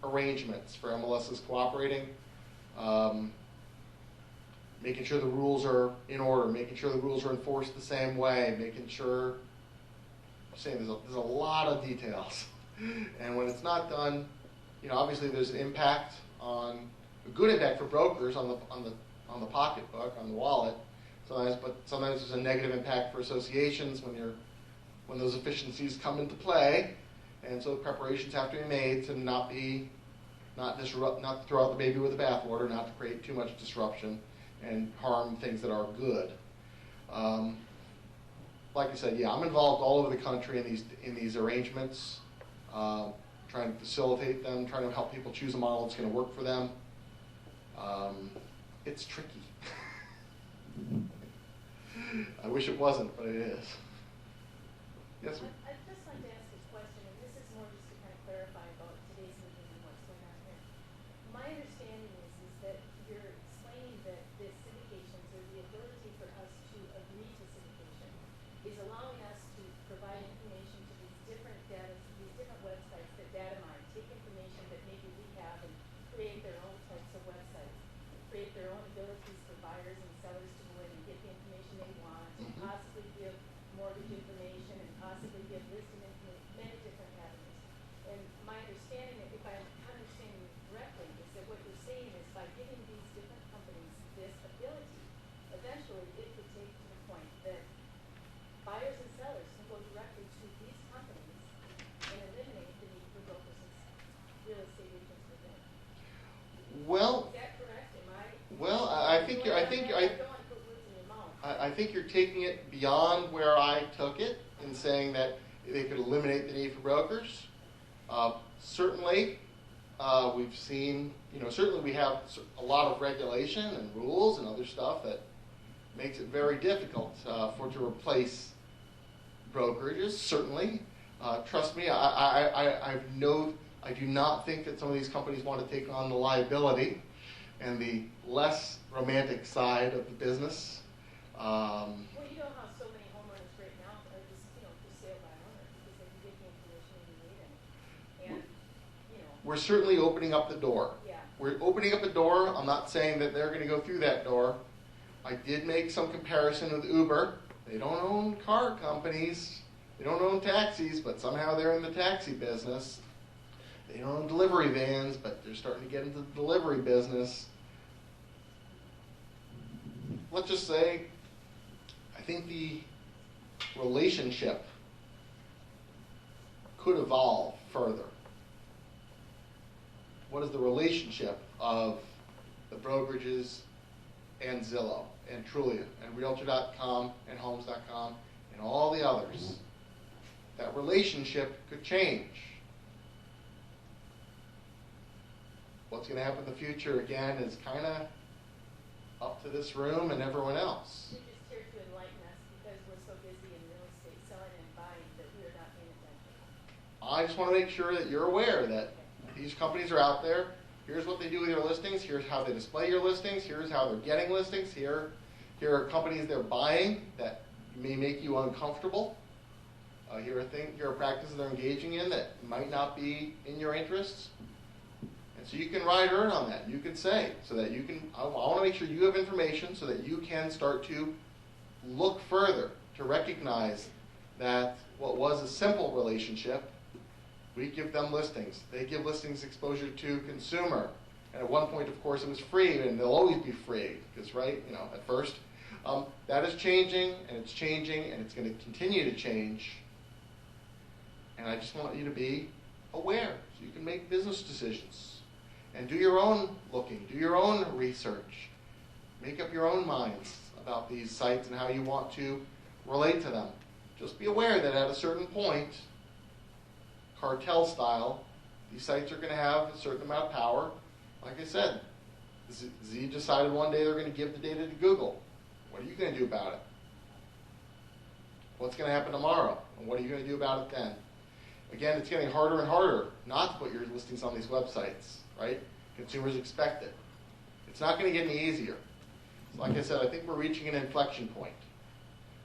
arrangements for MLSs cooperating. Making sure the rules are in order, making sure the rules are enforced the same way, making sure, I'm saying there's a lot of details. And when it's not done, obviously there's an impact a good impact for brokers on the pocketbook, on the wallet, but sometimes there's a negative impact for associations when those efficiencies come into play, and so preparations have to be made to not to throw out the baby with the bathwater, not to create too much disruption and harm things that are good. Like I said, I'm involved all over the country in these arrangements, trying to facilitate them, trying to help people choose a model that's going to work for them. It's tricky. I wish it wasn't, but it is. Yes, sir? I'd just like to ask this question, and this is more just to kind of clarify about today's meeting and what's going on here. My understanding is that you're explaining that the syndications, or the ability for us to agree to syndication, is allowing us to provide information to these different websites that data mine, take information that maybe we have and create their own types of websites, create their own abilities for buyers and sellers to go in and get the information they want, and possibly give mortgage information and possibly give listing information, many different avenues. And my understanding, if I'm understanding you correctly, is that what you're saying is by giving these different companies this ability, eventually it could take to the point that buyers and sellers can go directly to these companies and eliminate the need for brokers and real estate agents within. Well, Is that correct? well, I think I don't want to put words in your mouth. I think you're taking it beyond where I took it in saying that they could eliminate the need for brokers. Certainly, we've seen, certainly we have a lot of regulation and rules and other stuff that makes it very difficult to replace brokerages, certainly. Trust me, I do not think that some of these companies want to take on the liability and the less romantic side of the business. Well, you know how so many homeowners right now are just, for sale by owner because they can get the information they need and We're certainly opening up the door. Yeah. We're opening up a door. I'm not saying that they're going to go through that door. I did make some comparison with Uber. They don't own car companies. They don't own taxis, but somehow they're in the taxi business. They don't own delivery vans, but they're starting to get into the delivery business. let's just say, I think the relationship could evolve further. What is the relationship of the brokerages and Zillow and Trulia and Realtor.com and Homes.com and all the others? That relationship could change. What's going to happen in the future, again, is kind of up to this room and everyone else. You're just here to enlighten us because we're so busy in real estate selling and buying that we're not paying attention. I just want to make sure that you're aware that these companies are out there. Here's what they do with your listings. Here's how they display your listings. Here's how they're getting listings. Here are companies they're buying that may make you uncomfortable. Here are practices they're engaging in that might not be in your interests. And so you can ride herd on that. You can say, so that you can, I want to make sure you have information so that you can start to look further, to recognize that what was a simple relationship, we give them listings. They give listings exposure to consumer. And at one point, of course, it was free, and they'll always be free, because, right, at first. That is changing, and it's going to continue to change. And I just want you to be aware so you can make business decisions and do your own looking, do your own research, make up your own minds about these sites and how you want to relate to them. Just be aware that at a certain point, cartel style, these sites are going to have a certain amount of power. Like I said, Z decided one day they're going to give the data to Google. What are you going to do about it? What's going to happen tomorrow? And what are you going to do about it then? Again, it's getting harder and harder not to put your listings on these websites, right? Consumers expect it. It's not going to get any easier. So like I said, I think we're reaching an inflection point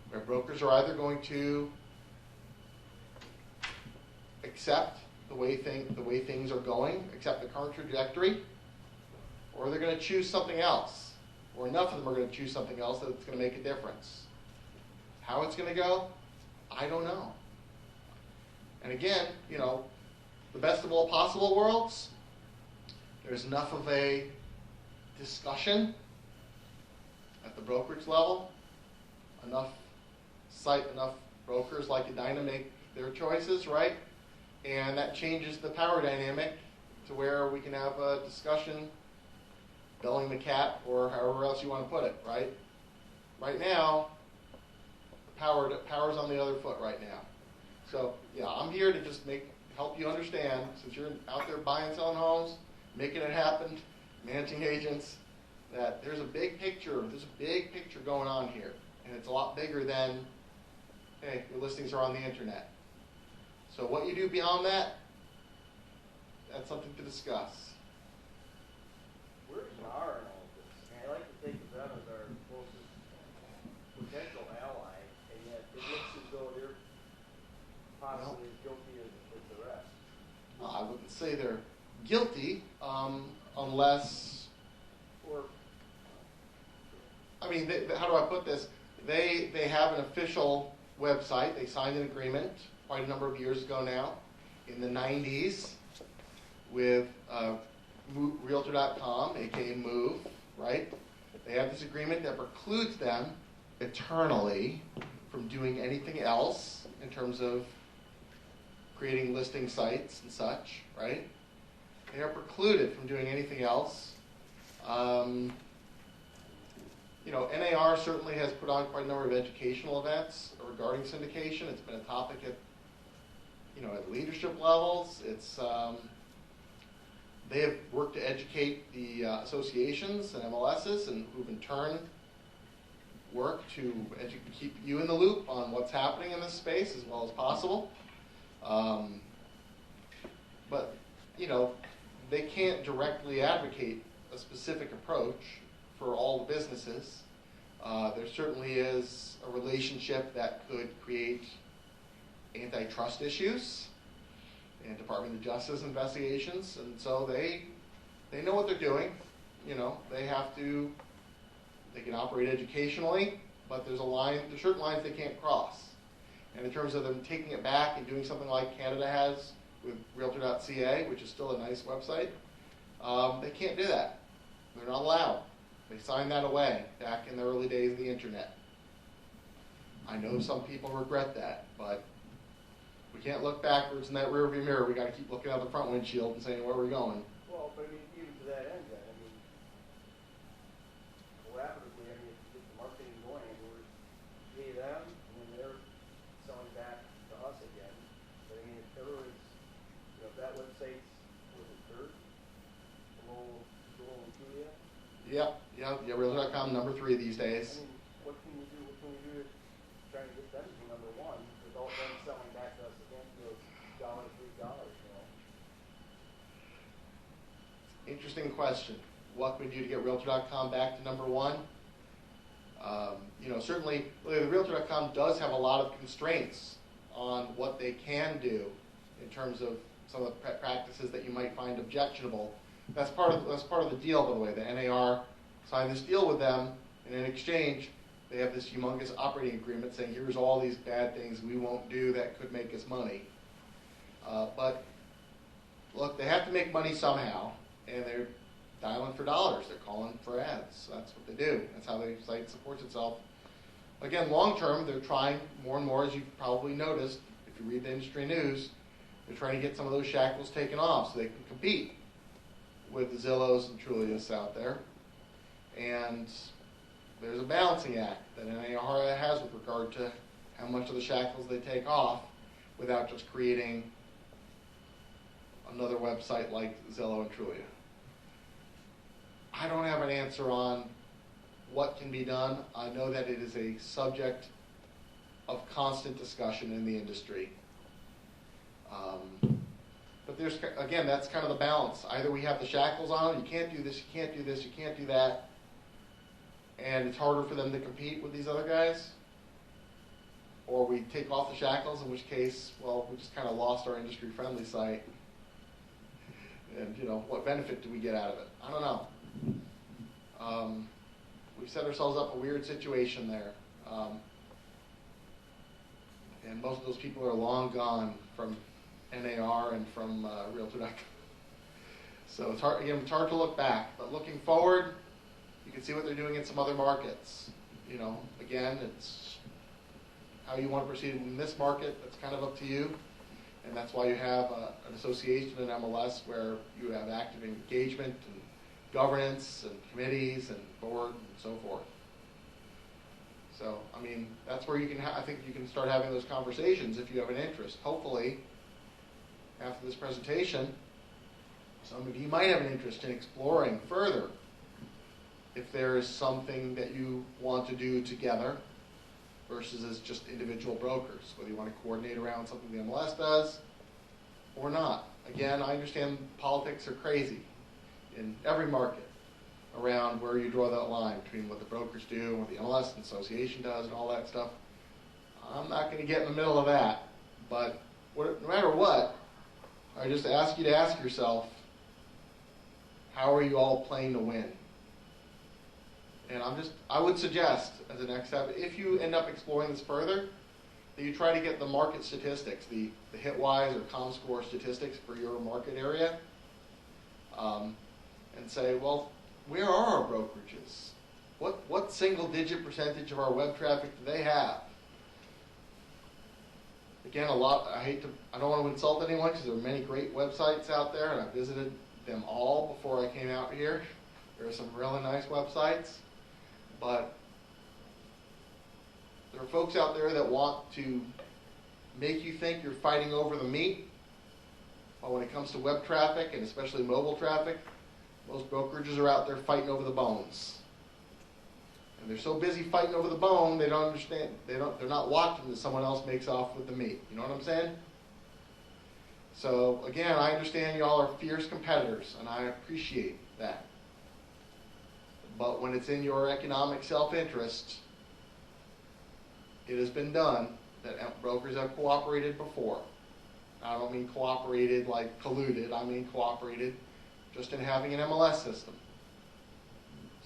where brokers are either going to accept the way things are going, accept the current trajectory, or they're going to choose something else. Or enough of them are going to choose something else that it's going to make a difference. How it's going to go, I don't know. And again, the best of all possible worlds, there's enough of a discussion at the brokerage level, enough brokers like Edina make their choices, right? And that changes the power dynamic to where we can have a discussion, belling the cat, or however else you want to put it, right? Right now, the power's on the other foot right now. So, I'm here to just help you understand, since you're out there buying, selling homes, making it happen, managing agents, that there's a big picture going on here. And it's a lot bigger than, hey, your listings are on the internet. So what you do beyond that, that's something to discuss. Where's NAR in all of this? I like to think of them as our closest potential ally, and yet it looks as though they're possibly as guilty as the rest. Well, I wouldn't say they're guilty, unless, how do I put this? They have an official website. They signed an agreement quite a number of years ago now, in the 90s, with Realtor.com, aka Move, right? They have this agreement that precludes them eternally from doing anything else in terms of creating listing sites and such, right? They are precluded from doing anything else. NAR certainly has put on quite a number of educational events regarding syndication. It's been a topic at leadership levels. They have worked to educate the associations and MLSs, and who've in turn worked to keep you in the loop on what's happening in this space as well as possible. But they can't directly advocate a specific approach for all the businesses. There certainly is a relationship that could create antitrust issues and Department of Justice investigations, and so they know what they're doing. They can operate educationally, but there's certain lines they can't cross. And in terms of them taking it back and doing something like Canada has with Realtor.ca, which is still a nice website, they can't do that. They're not allowed. They signed that away back in the early days of the internet. I know some people regret that, but we can't look backwards in that rearview mirror. We got to keep looking out the front windshield and saying where we're going. Well, but I mean, even to that end, then, I mean, collaboratively, I mean, if you get the marketing going, and we're pay them, and then they're selling back to us again. But I mean, if everyone's, you know, if that website's, was it third? Joel and Julia? Yep, yeah, Realtor.com #3 these days. I mean, what can we do to try and get them to be number one without them selling back to us again for those $3, you know? Interesting question. What can we do to get Realtor.com back to #1? You know, certainly, the Realtor.com does have a lot of constraints on what they can do in terms of some of the practices that you might find objectionable. That's part of the deal, by the way. The NAR signed this deal with them, and in exchange, they have this humongous operating agreement saying, here's all these bad things we won't do that could make us money. But look, they have to make money somehow, and they're dialing for dollars. They're calling for ads. That's what they do. That's how the site supports itself. Again, long term, they're trying more and more, as you've probably noticed, if you read the industry news, they're trying to get some of those shackles taken off so they can compete with the Zillows and Trulias out there. And there's a balancing act that NAR has with regard to how much of the shackles they take off without just creating another website like Zillow and Trulia. I don't have an answer on what can be done. I know that it is a subject of constant discussion in the industry. But there's, again, that's kind of the balance. Either we have the shackles on, you can't do this, you can't do this, you can't do that, and it's harder for them to compete with these other guys, or we take off the shackles, in which case, well, we just kind of lost our industry-friendly site. And, you know, what benefit do we get out of it? I don't know. We've set ourselves up a weird situation there. And most of those people are long gone from NAR and from Realtor.com. So it's hard, again, it's hard to look back. But looking forward, you can see what they're doing in some other markets. You know, again, it's how you want to proceed in this market. That's kind of up to you. And that's why you have an association in MLS where you have active engagement and governance and committees and board and so forth. So, I mean, that's where you can, I think you can start having those conversations if you have an interest. Hopefully, after this presentation, some of you might have an interest in exploring further if there is something that you want to do together versus as just individual brokers, whether you want to coordinate around something the MLS does or not. Again, I understand politics are crazy in every market around where you draw that line between what the brokers do and what the MLS and association does and all that stuff. I'm not going to get in the middle of that, but no matter what, I just ask you to ask yourself, how are you all playing to win? And I would suggest, as a next step, if you end up exploring this further, that you try to get the market statistics, the Hitwise or ComScore statistics for your market area, and say, well, where are our brokerages? What single-digit percentage of our web traffic do they have? Again, I don't want to insult anyone because there are many great websites out there, and I visited them all before I came out here. There are some really nice websites. But there are folks out there that want to make you think you're fighting over the meat. But when it comes to web traffic, and especially mobile traffic, most brokerages are out there fighting over the bones. And they're so busy fighting over the bone, they don't understand. They're not watching that someone else makes off with the meat. You know what I'm saying? So again, I understand y'all are fierce competitors, and I appreciate that. But when it's in your economic self-interest, it has been done that brokers have cooperated before. I don't mean cooperated like colluded. I mean cooperated just in having an MLS system.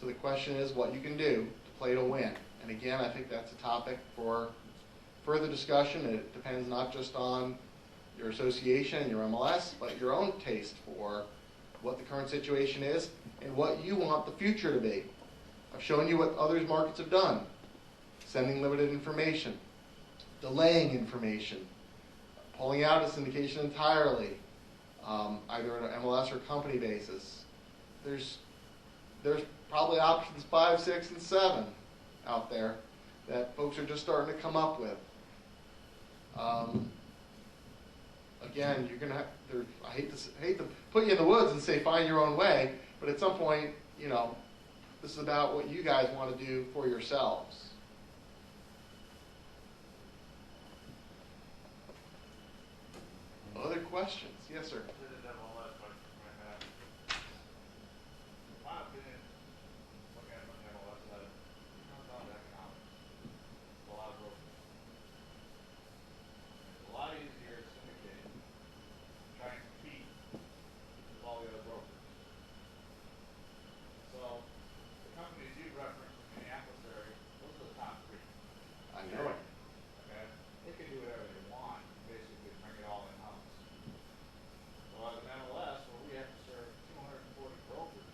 So the question is what you can do to play to win. And again, I think that's a topic for further discussion. It depends not just on your association and your MLS, but your own taste for what the current situation is and what you want the future to be. I've shown you what other markets have done. Sending limited information, delaying information, pulling out a syndication entirely, either on an MLS or company basis. There's probably options 5, 6, and 7 out there that folks are just starting to come up with. Again, you're gonna have. I hate to put you in the woods and say find your own way, but at some point, you know, this is about what you guys want to do for yourselves. Other questions? Yes, sir. This is one last question I have. In my opinion, looking at the MLS side, it comes down to economics. It's a lot of brokers. It's a lot easier to syndicate, try and compete with all the other brokers. So, the companies you referenced in Minneapolis area, those are the top 3. I know it. Okay? They can do whatever they want, basically bring it all in-house. So as an MLS, where we have to serve 240 brokers,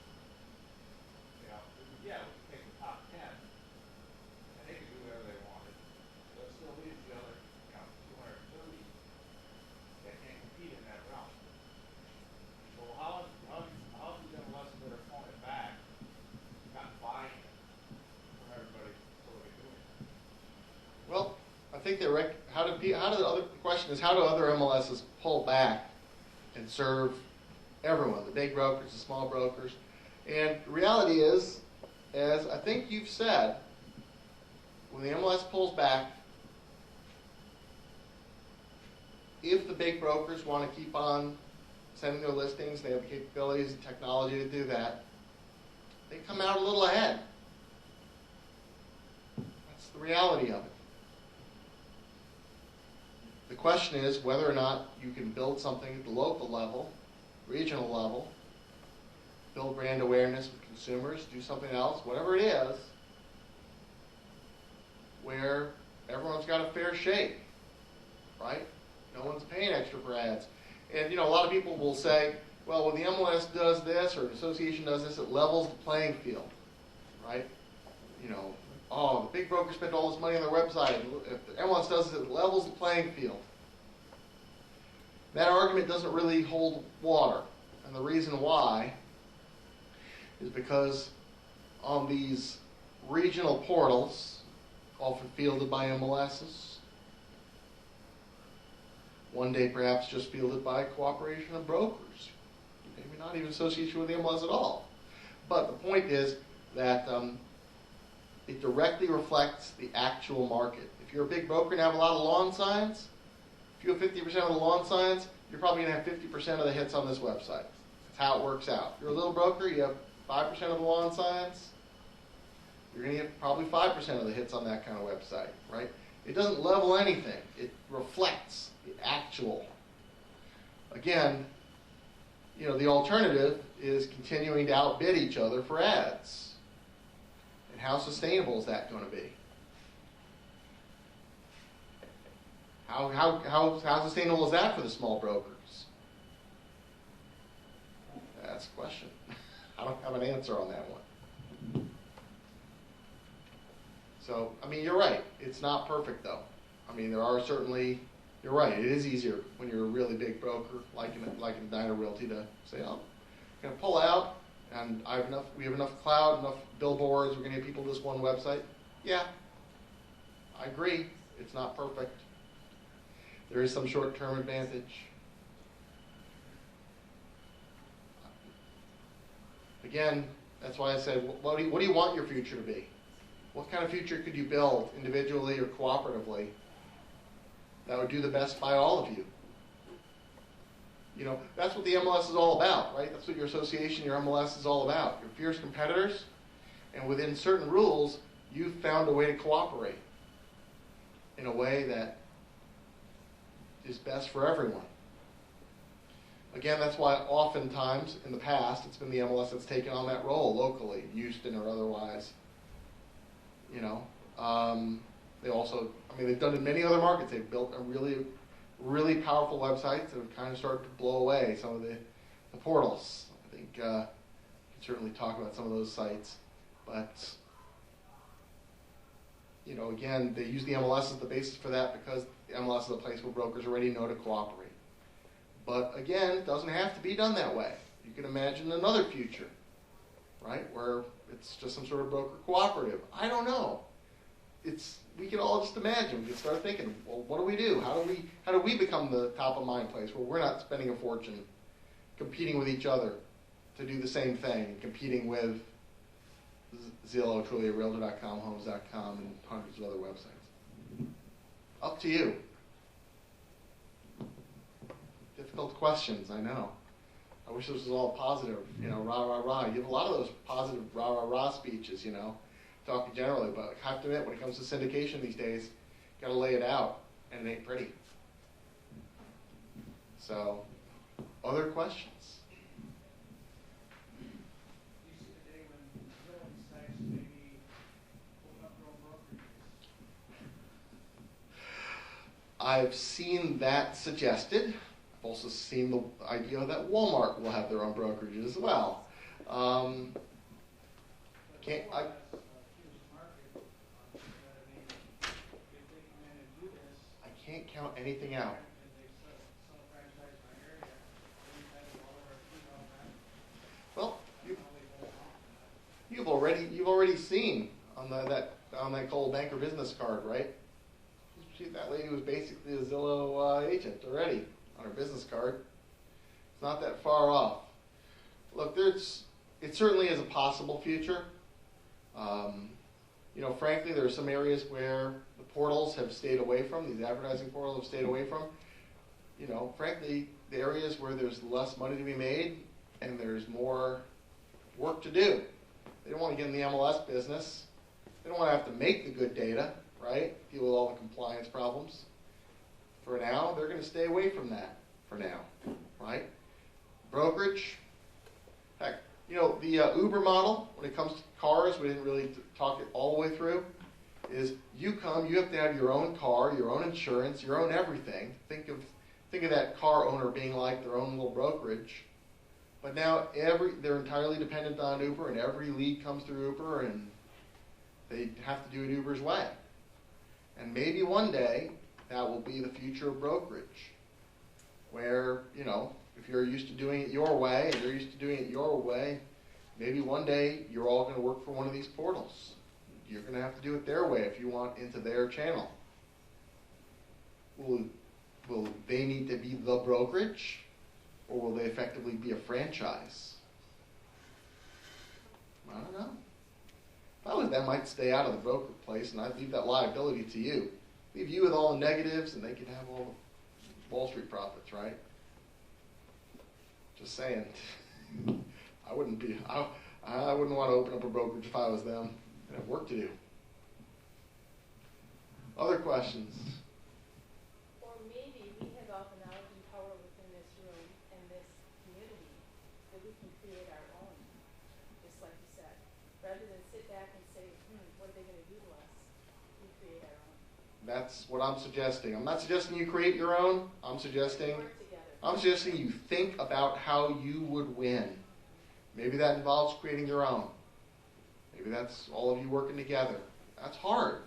you know, yeah, we can take the top 10, and they can do whatever they wanted. But it still leaves the other, you know, 230 that can't compete in that realm. So how have these MLSs that are pulling it back gotten buy-in from everybody so they do it? Well, I think the question is, how do other MLSs pull back and serve everyone, the big brokers, the small brokers? And the reality is, as I think you've said, when the MLS pulls back, if the big brokers want to keep on sending their listings, they have the capabilities and technology to do that, they come out a little ahead. That's the reality of it. The question is whether or not you can build something at the local level, regional level, build brand awareness with consumers, do something else, whatever it is, where everyone's got a fair shake, right? No one's paying extra for ads. And, you know, a lot of people will say, well, when the MLS does this or an association does this, it levels the playing field, right? You know, oh, the big brokers spend all this money on their website. If the MLS does this, it levels the playing field. That argument doesn't really hold water. And the reason why is because on these regional portals, often fielded by MLSs, one day perhaps just fielded by a cooperation of brokers, maybe not even association with the MLS at all. But the point is that it directly reflects the actual market. If you're a big broker and have a lot of lawn signs, if you have 50% of the lawn signs, you're probably going to have 50% of the hits on this website. That's how it works out. If you're a little broker, you have 5% of the lawn signs, you're going to get probably 5% of the hits on that kind of website, right? It doesn't level anything. It reflects the actual. Again, you know, the alternative is continuing to outbid each other for ads. And how sustainable is that going to be? How sustainable is that for the small brokers? That's a question. I don't have an answer on that one. So, I mean, you're right. It's not perfect, though. I mean, there are certainly, you're right, it is easier when you're a really big broker, like in Diner Realty, to say, oh, I'm going to pull out, and we have enough cloud, enough billboards, we're going to get people to this one website. Yeah, I agree. It's not perfect. There is some short-term advantage. Again, that's why I said, what do you want your future to be? What kind of future could you build individually or cooperatively that would do the best by all of you? You know, that's what the MLS is all about, right? That's what your association, your MLS is all about. You're fierce competitors, and within certain rules, you've found a way to cooperate in a way that is best for everyone. Again, that's why oftentimes in the past it's been the MLS that's taken on that role locally, Houston or otherwise. You know, they also, I mean, they've done it in many other markets. They've built a really, really powerful websites that have kind of started to blow away some of the portals. I think you can certainly talk about some of those sites, but you know, again, they use the MLS as the basis for that because the MLS is a place where brokers already know to cooperate. But again, it doesn't have to be done that way. You can imagine another future, right, where it's just some sort of broker cooperative. I don't know. We can all just imagine. We can start thinking, well, what do we do? How do we become the top of mind place where we're not spending a fortune competing with each other to do the same thing, competing with Zillow, TrulyARealtor.com, Homes.com, and hundreds of other websites? Up to you. Difficult questions, I know. I wish this was all positive, you know, rah, rah, rah. You have a lot of those positive rah, rah, rah speeches, you know, talking generally, but I have to admit, when it comes to syndication these days, you got to lay it out, and it ain't pretty. So, other questions? Do you see the day when Zillow decides to maybe open up their own brokerages? I've seen that suggested. I've also seen the idea that Walmart will have their own brokerage as well. Can't, I, I can't count anything out. Well, you've already seen on that Coldwell Banker business card, right? That lady was basically a Zillow agent already on her business card. It's not that far off. Look, it certainly is a possible future. You know, frankly, there are some areas where the portals have stayed away from, these advertising portals have stayed away from. You know, frankly, the areas where there's less money to be made and there's more work to do. They don't want to get in the MLS business. They don't want to have to make the good data, right? Deal with all the compliance problems. For now, they're going to stay away from that for now, right? Brokerage. Heck, you know, the Uber model, when it comes to cars, we didn't really talk it all the way through, is you have to have your own car, your own insurance, your own everything. Think of that car owner being like their own little brokerage. But now they're entirely dependent on Uber, and every lead comes through Uber, and they have to do it Uber's way. And maybe one day that will be the future of brokerage, where, you know, if you're used to doing it your way and you're used to doing it your way, maybe one day you're all going to work for one of these portals. You're going to have to do it their way if you want into their channel. Will they need to be the brokerage, or will they effectively be a franchise? I don't know. If I was them, I'd stay out of the broker place, and I'd leave that liability to you. Leave you with all the negatives, and they could have all the Wall Street profits, right? Just saying. I wouldn't want to open up a brokerage if I was them. I'd have work to do. Other questions? Or maybe we have all the knowledge and power within this room and this community that we can create our own, just like you said. Rather than sit back and say, what are they going to do to us? We create our own. That's what I'm suggesting. I'm not suggesting you create your own. I'm suggesting you think about how you would win. Maybe that involves creating your own. Maybe that's all of you working together. That's hard.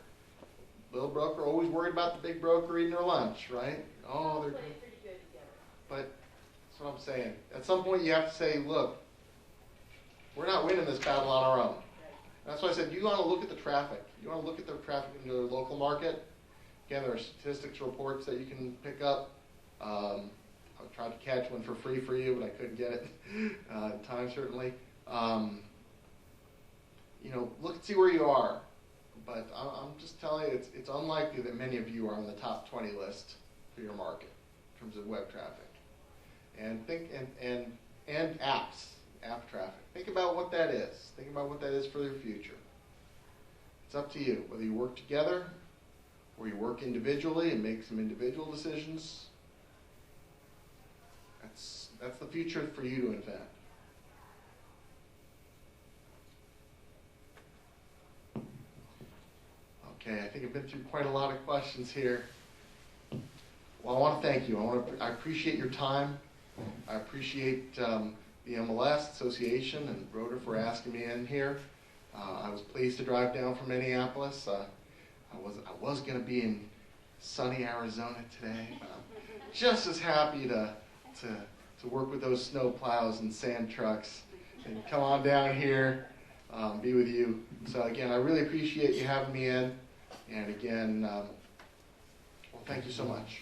Little broker always worried about the big broker eating their lunch, right? Oh, they're pretty good together. But that's what I'm saying. At some point you have to say, look, we're not winning this battle on our own. That's why I said you want to look at the traffic. You want to look at the traffic in your local market. Again, there are statistics reports that you can pick up. I tried to catch one for free for you, but I couldn't get it in time, certainly. You know, look and see where you are. But I'm just telling you, it's unlikely that many of you are on the top 20 list for your market in terms of web traffic. And and apps, app traffic. Think about what that is. Think about what that is for your future. It's up to you, whether you work together or you work individually and make some individual decisions. That's the future for you to invent. Okay, I think I've been through quite a lot of questions here. Well, I want to thank you. I appreciate your time. I appreciate the MLS Association and Rhoda for asking me in here. I was pleased to drive down from Minneapolis. I was going to be in sunny Arizona today, but I'm just as happy to work with those snow plows and sand trucks and come on down here, be with you. So again, I really appreciate you having me in. And again, well, thank you so much.